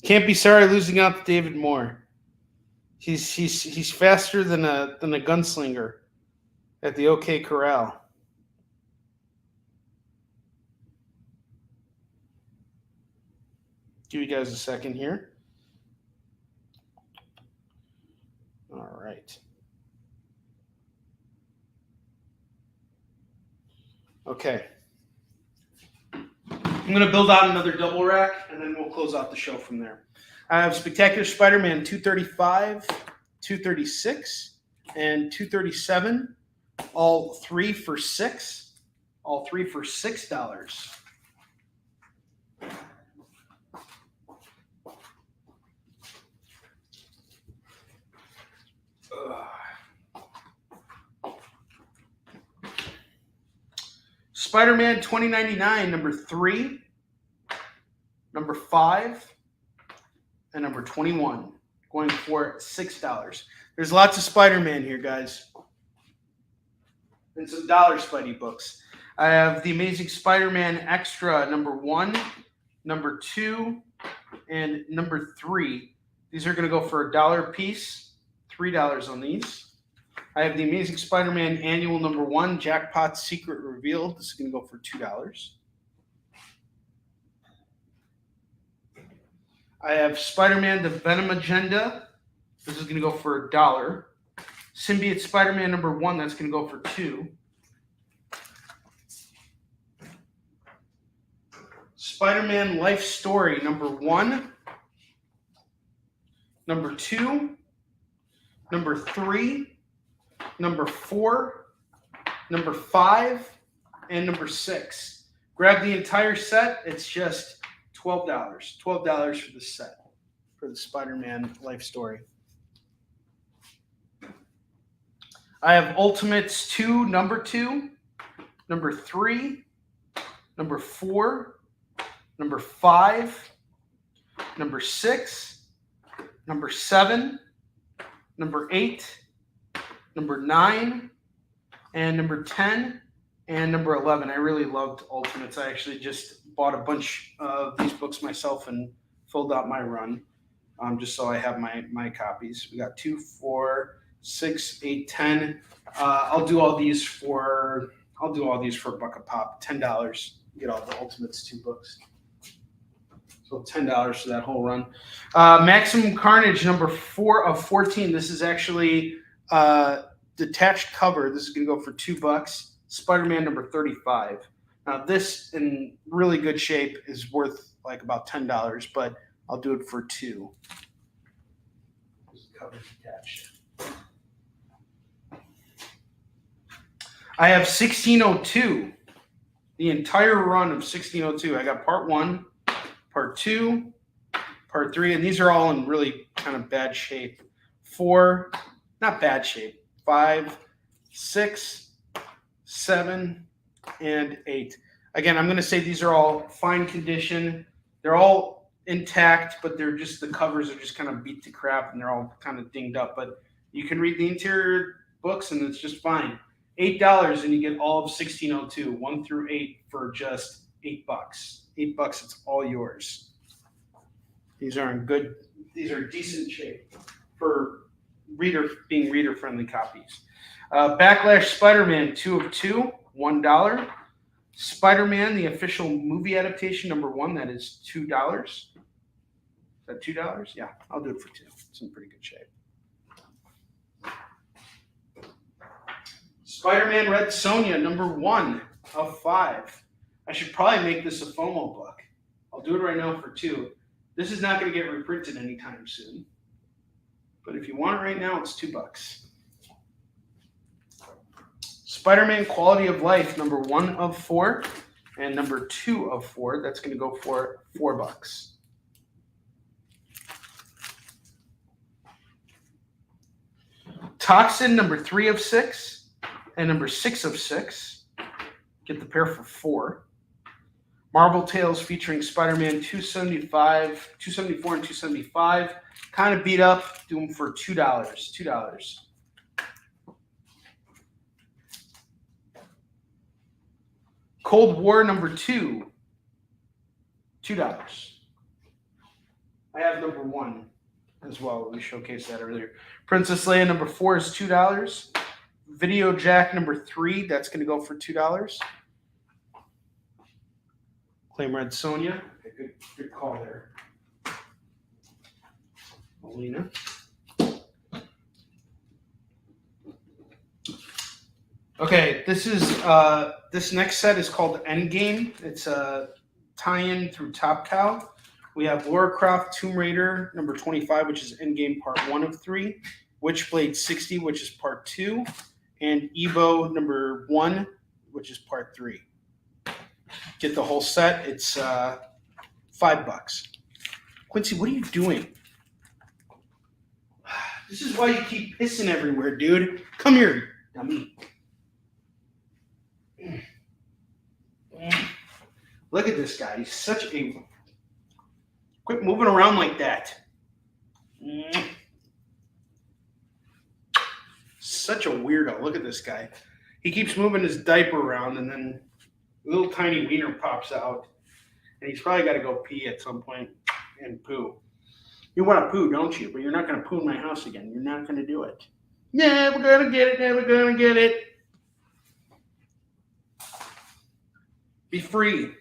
Can't be sorry losing out to David Moore. He's faster than a gunslinger at the OK Corral. Give you guys a second here. All right. Okay. I'm going to build out another double rack, and then we'll close out the show from there. I have Spectacular Spider-Man 235, 236, and 237, all 3 for $6. All 3 for $6. Spider-Man 2099, number 3, number 5, and number 21, going for $6. There's lots of Spider-Man here, guys. And some dollar Spidey books. I have The Amazing Spider-Man Extra, number 1, number 2, and number 3. These are going to go for $1 a piece, $3 on these. I have The Amazing Spider-Man Annual number 1, Jackpot Secret Revealed. This is going to go for $2. I have Spider-Man The Venom Agenda. This is going to go for $1. Symbiote Spider-Man number 1, that's going to go for $2. Spider-Man Life Story number 1, number 2, number 3, number 4, number 5, and number 6. Grab the entire set. It's just $12. $12 for the set, for the Spider-Man Life Story. I have Ultimates 2, number 2, number 3, number 4, number 5, number 6, number 7, number 8, number 9, and number 10, and number 11. I really loved Ultimates. I actually just bought a bunch of these books myself and filled out my run, just so I have my copies. We got 2, 4, 6, 8, 10. I'll do all these for $1 a pop, $10. Get all the Ultimates 2 books. So $10 for that whole run. Maximum Carnage number 4 of 14. This is actually detached cover. This is going to go for $2. Spider-Man number 35. Now this in really good shape is worth like about $10, but I'll do it for $2. Cover detached. I have 1602. The entire run of 1602. I got part 1. Part 2, part 3, and these are all in really kind of bad shape. 4, not bad shape. 5, 6, 7, and 8. Again, I'm going to say these are all fine condition. They're all intact, but they're just, the covers are just kind of beat to crap, and they're all kind of dinged up. But you can read the interior books, and it's just fine. $8, and you get all of 1602, 1 through 8, for just $8. $8, it's all yours. These are decent shape for being reader-friendly copies. Backlash Spider-Man 2 of 2, $1. Spider-Man, the official movie adaptation, number 1, that is $2. Is that $2? Yeah, I'll do it for $2. It's in pretty good shape. Spider-Man Red Sonja, number 1 of 5. I should probably make this a FOMO book. I'll do it right now for $2. This is not going to get reprinted anytime soon. But if you want it right now, it's $2. Spider-Man Quality of Life, number 1 of 4, and number 2 of 4. That's going to go for $4. Toxin, number 3 of 6, and number 6 of 6. Get the pair for $4. Marvel Tales featuring Spider-Man 274 and 275. Kind of beat up. Do them for $2. $2. Cold War number 2. $2. I have number 1 as well. We showcased that earlier. Princess Leia number 4 is $2. Video Jack number 3. That's going to go for $2. Claim Red Sonja. Okay, good call there. Melina. Okay, this next set is called Endgame. It's a tie-in through Top Cow. We have Lara Croft Tomb Raider number 25, which is Endgame part 1 of 3. Witchblade 60, which is part 2. And Evo number 1, which is part 3. Get the whole set. It's $5. Quincy, what are you doing? This is why you keep pissing everywhere, dude. Come here, dummy. Look at this guy. He's such a... Quit moving around like that. Such a weirdo. Look at this guy. He keeps moving his diaper around, and then a little tiny wiener pops out. And he's probably got to go pee at some point and poo. You want to poo, don't you? But you're not going to poo in my house again. You're not going to do it. Never going to get it. Never going to get it. Be free.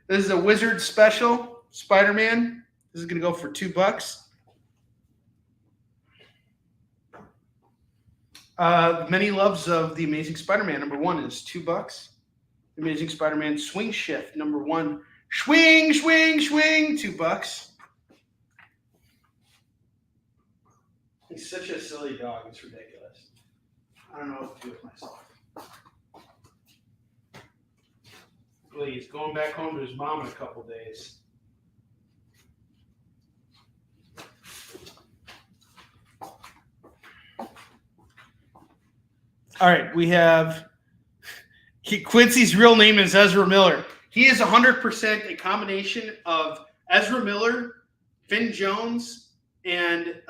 This is a Wizard special, Spider-Man. This is going to go for $2. Many loves of The Amazing Spider-Man. Number 1 is $2. The Amazing Spider-Man Swing Shift. Number 1. Swing, swing, swing. $2. He's such a silly dog. It's ridiculous. I don't know what to do with myself. He's going back home to his mom in a couple days. All right, we have Quincy's real name is Ezra Miller. He is 100% a combination of Ezra Miller, Finn Jones, and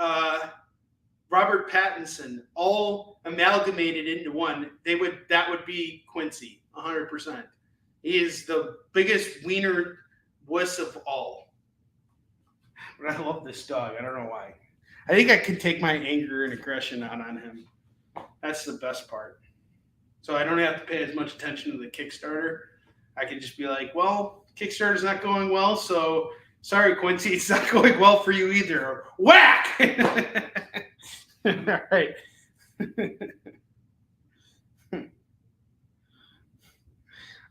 Robert Pattinson, all amalgamated into one. That would be Quincy, 100%. He is the biggest wiener wuss of all. But I love this dog. I don't know why. I think I can take my anger and aggression out on him. That's the best part. So I don't have to pay as much attention to the Kickstarter. I can just be like, well, Kickstarter's not going well, so sorry, Quincy, it's not going well for you either. Whack! All right.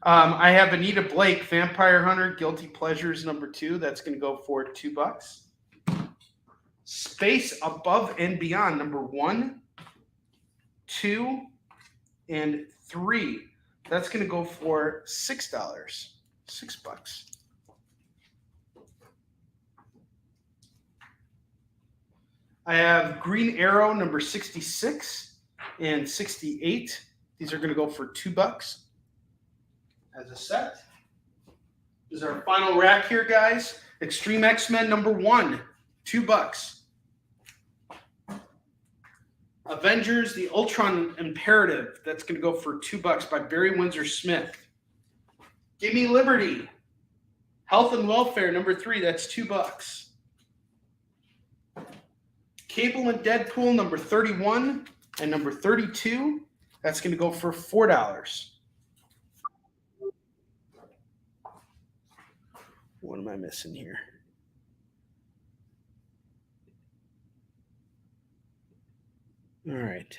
I have Anita Blake, Vampire Hunter, Guilty Pleasures, number 2. That's going to go for $2. Space Above and Beyond, number 1, 2, and 3. That's going to go for $6. $6. I have Green Arrow, number 66 and 68. These are going to go for $2. As a set. This is our final rack here, guys. Extreme X-Men number 1, $2. Avengers, the Ultron Imperative. That's going to go for $2 by Barry Windsor Smith. Give Me Liberty. Health and Welfare number 3. That's $2. Cable and Deadpool number 31 and number 32. That's going to go for $4. What am I missing here? All right.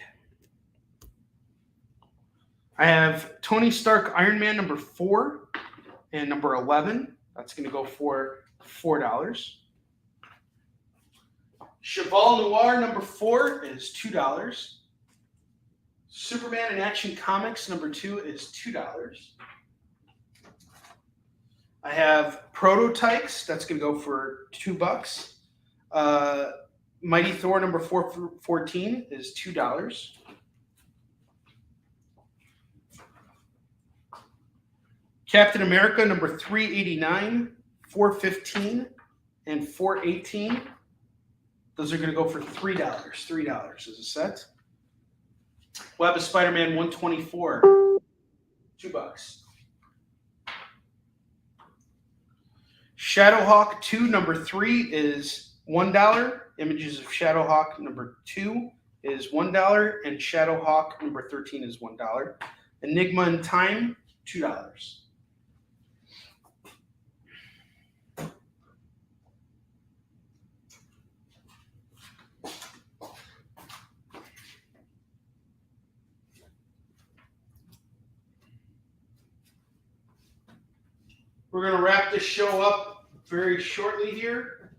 I have Tony Stark Iron Man number 4 and number 11. That's going to go for $4. Cheval Noir number 4 is $2. Superman in Action Comics number 2 is $2. I have Prototypes. That's going to go for $2. Mighty Thor number 414 is $2. Captain America number 389, 415, and 418. Those are going to go for $3. $3 is a set. Web of Spider-Man 124, $2. Shadowhawk 2 number 3 is $1. Images of Shadowhawk number 2 is $1, and Shadowhawk number 13 is $1. Enigma in Time, $2. We're going to wrap this show up very shortly here.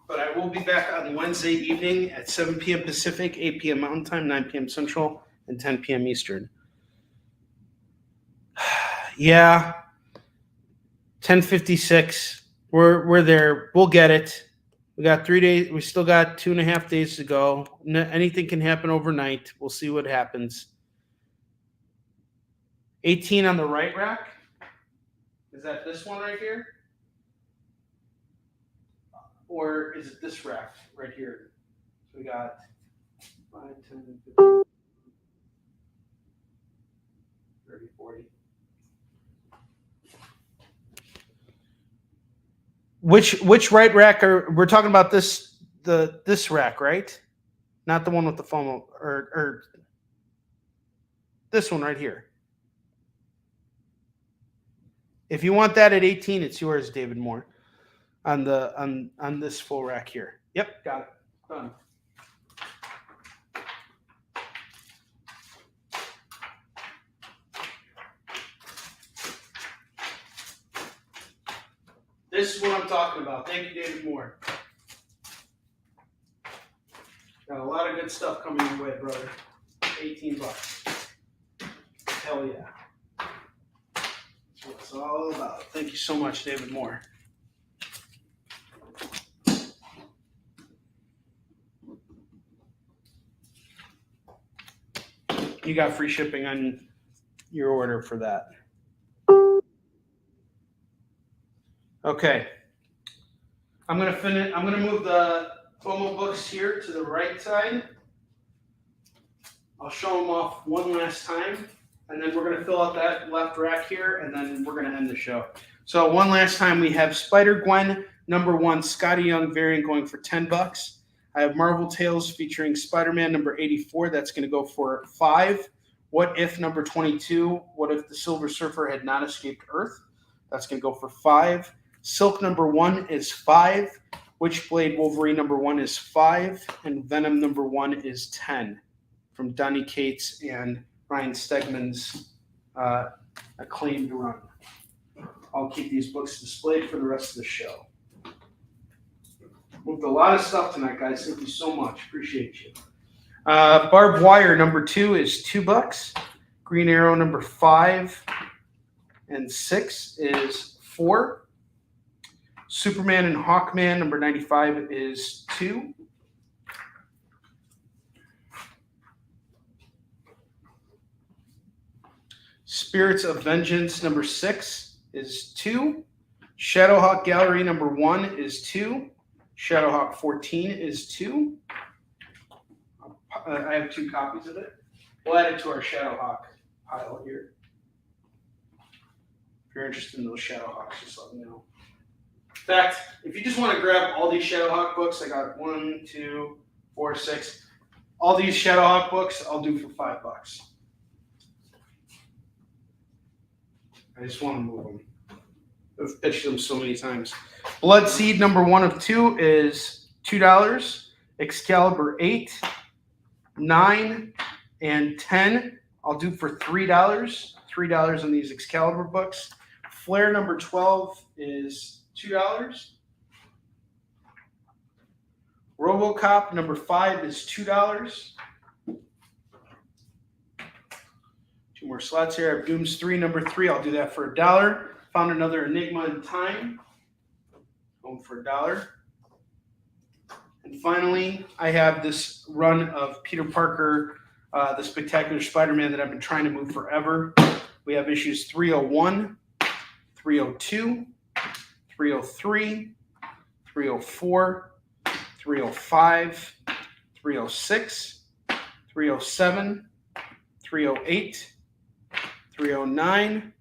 But I will be back on Wednesday evening at 7 p.m. Pacific, 8 p.m. Mountain Time, 9 p.m. Central, and 10 p.m. Eastern. Yeah, 10:56. We're there. We'll get it. We got 3 days. We still got 2.5 days to go. Anything can happen overnight. We'll see what happens. 18 on the right rack. Is that this one right here? Or is it this rack right here? So we got 5, 10, 15, 30, 40. Which right rack are we're talking about? This rack, right? Not the one with the foam, or this one right here. If you want that at 18, it's yours, David Moore, on this full rack here. Yep, got it. Done. This is what I'm talking about. Thank you, David Moore. Got a lot of good stuff coming your way, brother. $18. Hell yeah. That's what it's all about. Thank you so much, David Moore. You got free shipping on your order for that. Okay. I'm gonna move the FOMO books here to the right side. I'll show them off one last time, and then we're gonna fill out that left rack here, and then we're gonna end the show. So one last time, we have Spider-Gwen #1 Scotty Young variant going for $10. I have Marvel Tales featuring Spider-Man #84. That's gonna go for $5. What If #22. What if the Silver Surfer had not escaped Earth? That's gonna go for $5. Silk #1 is $5. Witchblade Wolverine #1 is $5. And Venom #1 is $10. From Donny Cates and Ryan Stegman's acclaimed run. I'll keep these books displayed for the rest of the show. Moved a lot of stuff tonight, guys. Thank you so much. Appreciate you. Barbed Wire #2 is $2. Green Arrow #5 and 6 is $4. Superman and Hawkman #95 is $2. Spirits of Vengeance #6 is $2. Shadowhawk Gallery #1 is $2. Shadowhawk 14 is $2. I have 2 copies of it. We'll add it to our Shadowhawk pile here. If you're interested in those Shadowhawks, just let me know. In fact, if you just want to grab all these Shadowhawk books, I got 1, 2, 4, 6. All these Shadowhawk books, I'll do for $5. I just want to move them. I've pitched them so many times. Bloodseed #1 of 2 is $2. Excalibur 8, 9, and 10. I'll do for $3. $3 on these Excalibur books. Flare #12 is $2. RoboCop #5 is $2. 2 more slots here. I have Dooms 3 #3. I'll do that for $1. Found another Enigma in Time. Going for $1. And finally, I have this run of Peter Parker, the Spectacular Spider-Man that I've been trying to move forever. We have issues 301, 302, 303, 304, 305, 306, 307, 308, 309,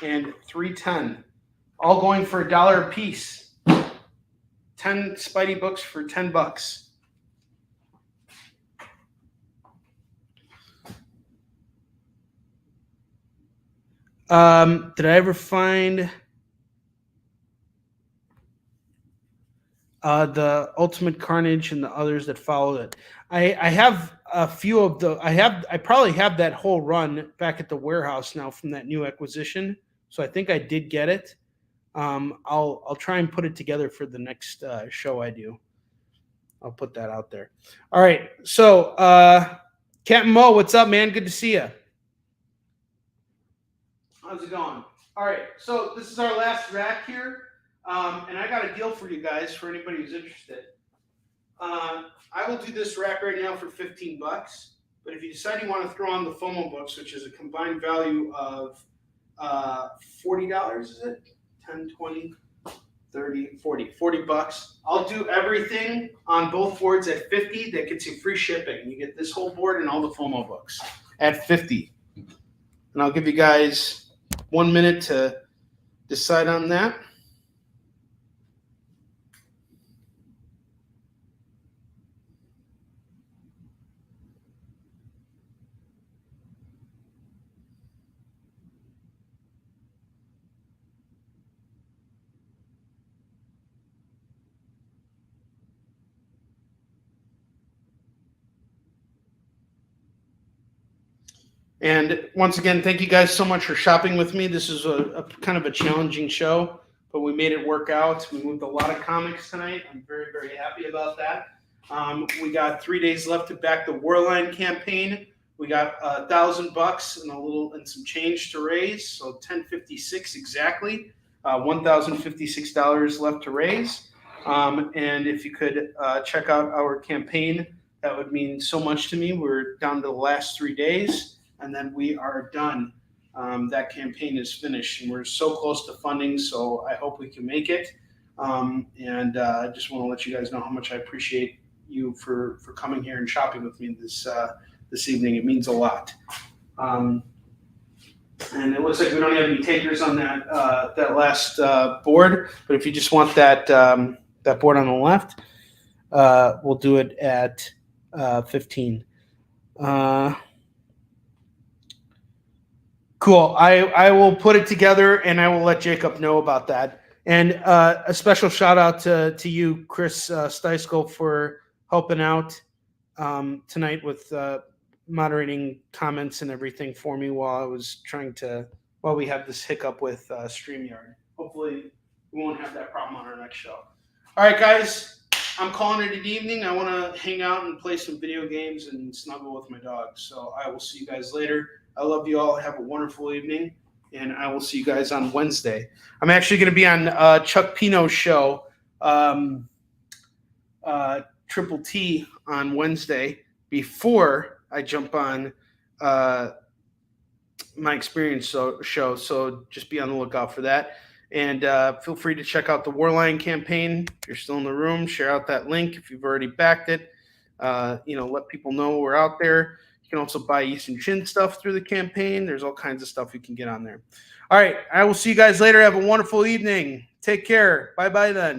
and 310. All going for $1 a piece. 10 Spidey books for $10. Did I ever find the Ultimate Carnage and the others that followed it? I have a few of the. I probably have that whole run back at the warehouse now from that new acquisition. So I think I did get it. I'll try and put it together for the next show I do. I'll put that out there. All right. So Captain Mo, what's up, man? Good to see you. How's it going? All right. So this is our last rack here. And I got a deal for you guys, for anybody who's interested. I will do this rack right now for $15. But if you decide you want to throw on the FOMO books, which is a combined value of $40, is it? 10, 20, 30, 40, $40. I'll do everything on both boards at 50. That gets you free shipping. You get this whole board and all the FOMO books at 50. And I'll give you guys 1 minute to decide on that. And once again, thank you guys so much for shopping with me. This is a kind of a challenging show, but we made it work out. We moved a lot of comics tonight. I'm very, very happy about that. We got 3 days left to back the Warline campaign. We got $1,000 and some change to raise, so $1,056 exactly. $1,056 left to raise. And if you could check out our campaign, that would mean so much to me. We're down to the last 3 days. And then we are done. That campaign is finished, and we're so close to funding, so I hope we can make it. And I just want to let you guys know how much I appreciate you for coming here and shopping with me this evening. It means a lot. And it looks like we don't have any takers on that last board, but if you just want that board on the left, we'll do it at 15. Cool. I will put it together, and I will let Jacob know about that. And a special shout out to you, Chris Steisko, for helping out tonight with moderating comments and everything for me while we have this hiccup with StreamYard. Hopefully we won't have that problem on our next show. All right, guys, I'm calling it an evening. I want to hang out and play some video games and snuggle with my dog. So I will see you guys later. I love you all. Have a wonderful evening, and I will see you guys on Wednesday. I'm actually going to be on Chuck Pino's show, Triple T, on Wednesday before I jump on my experience show. So just be on the lookout for that. And feel free to check out the Warline campaign. If you're still in the room, share out that link if you've already backed it. Let people know we're out there. You can also buy Easton Chin stuff through the campaign. There's all kinds of stuff you can get on there. All right. I will see you guys later. Have a wonderful evening. Take care. Bye-bye then.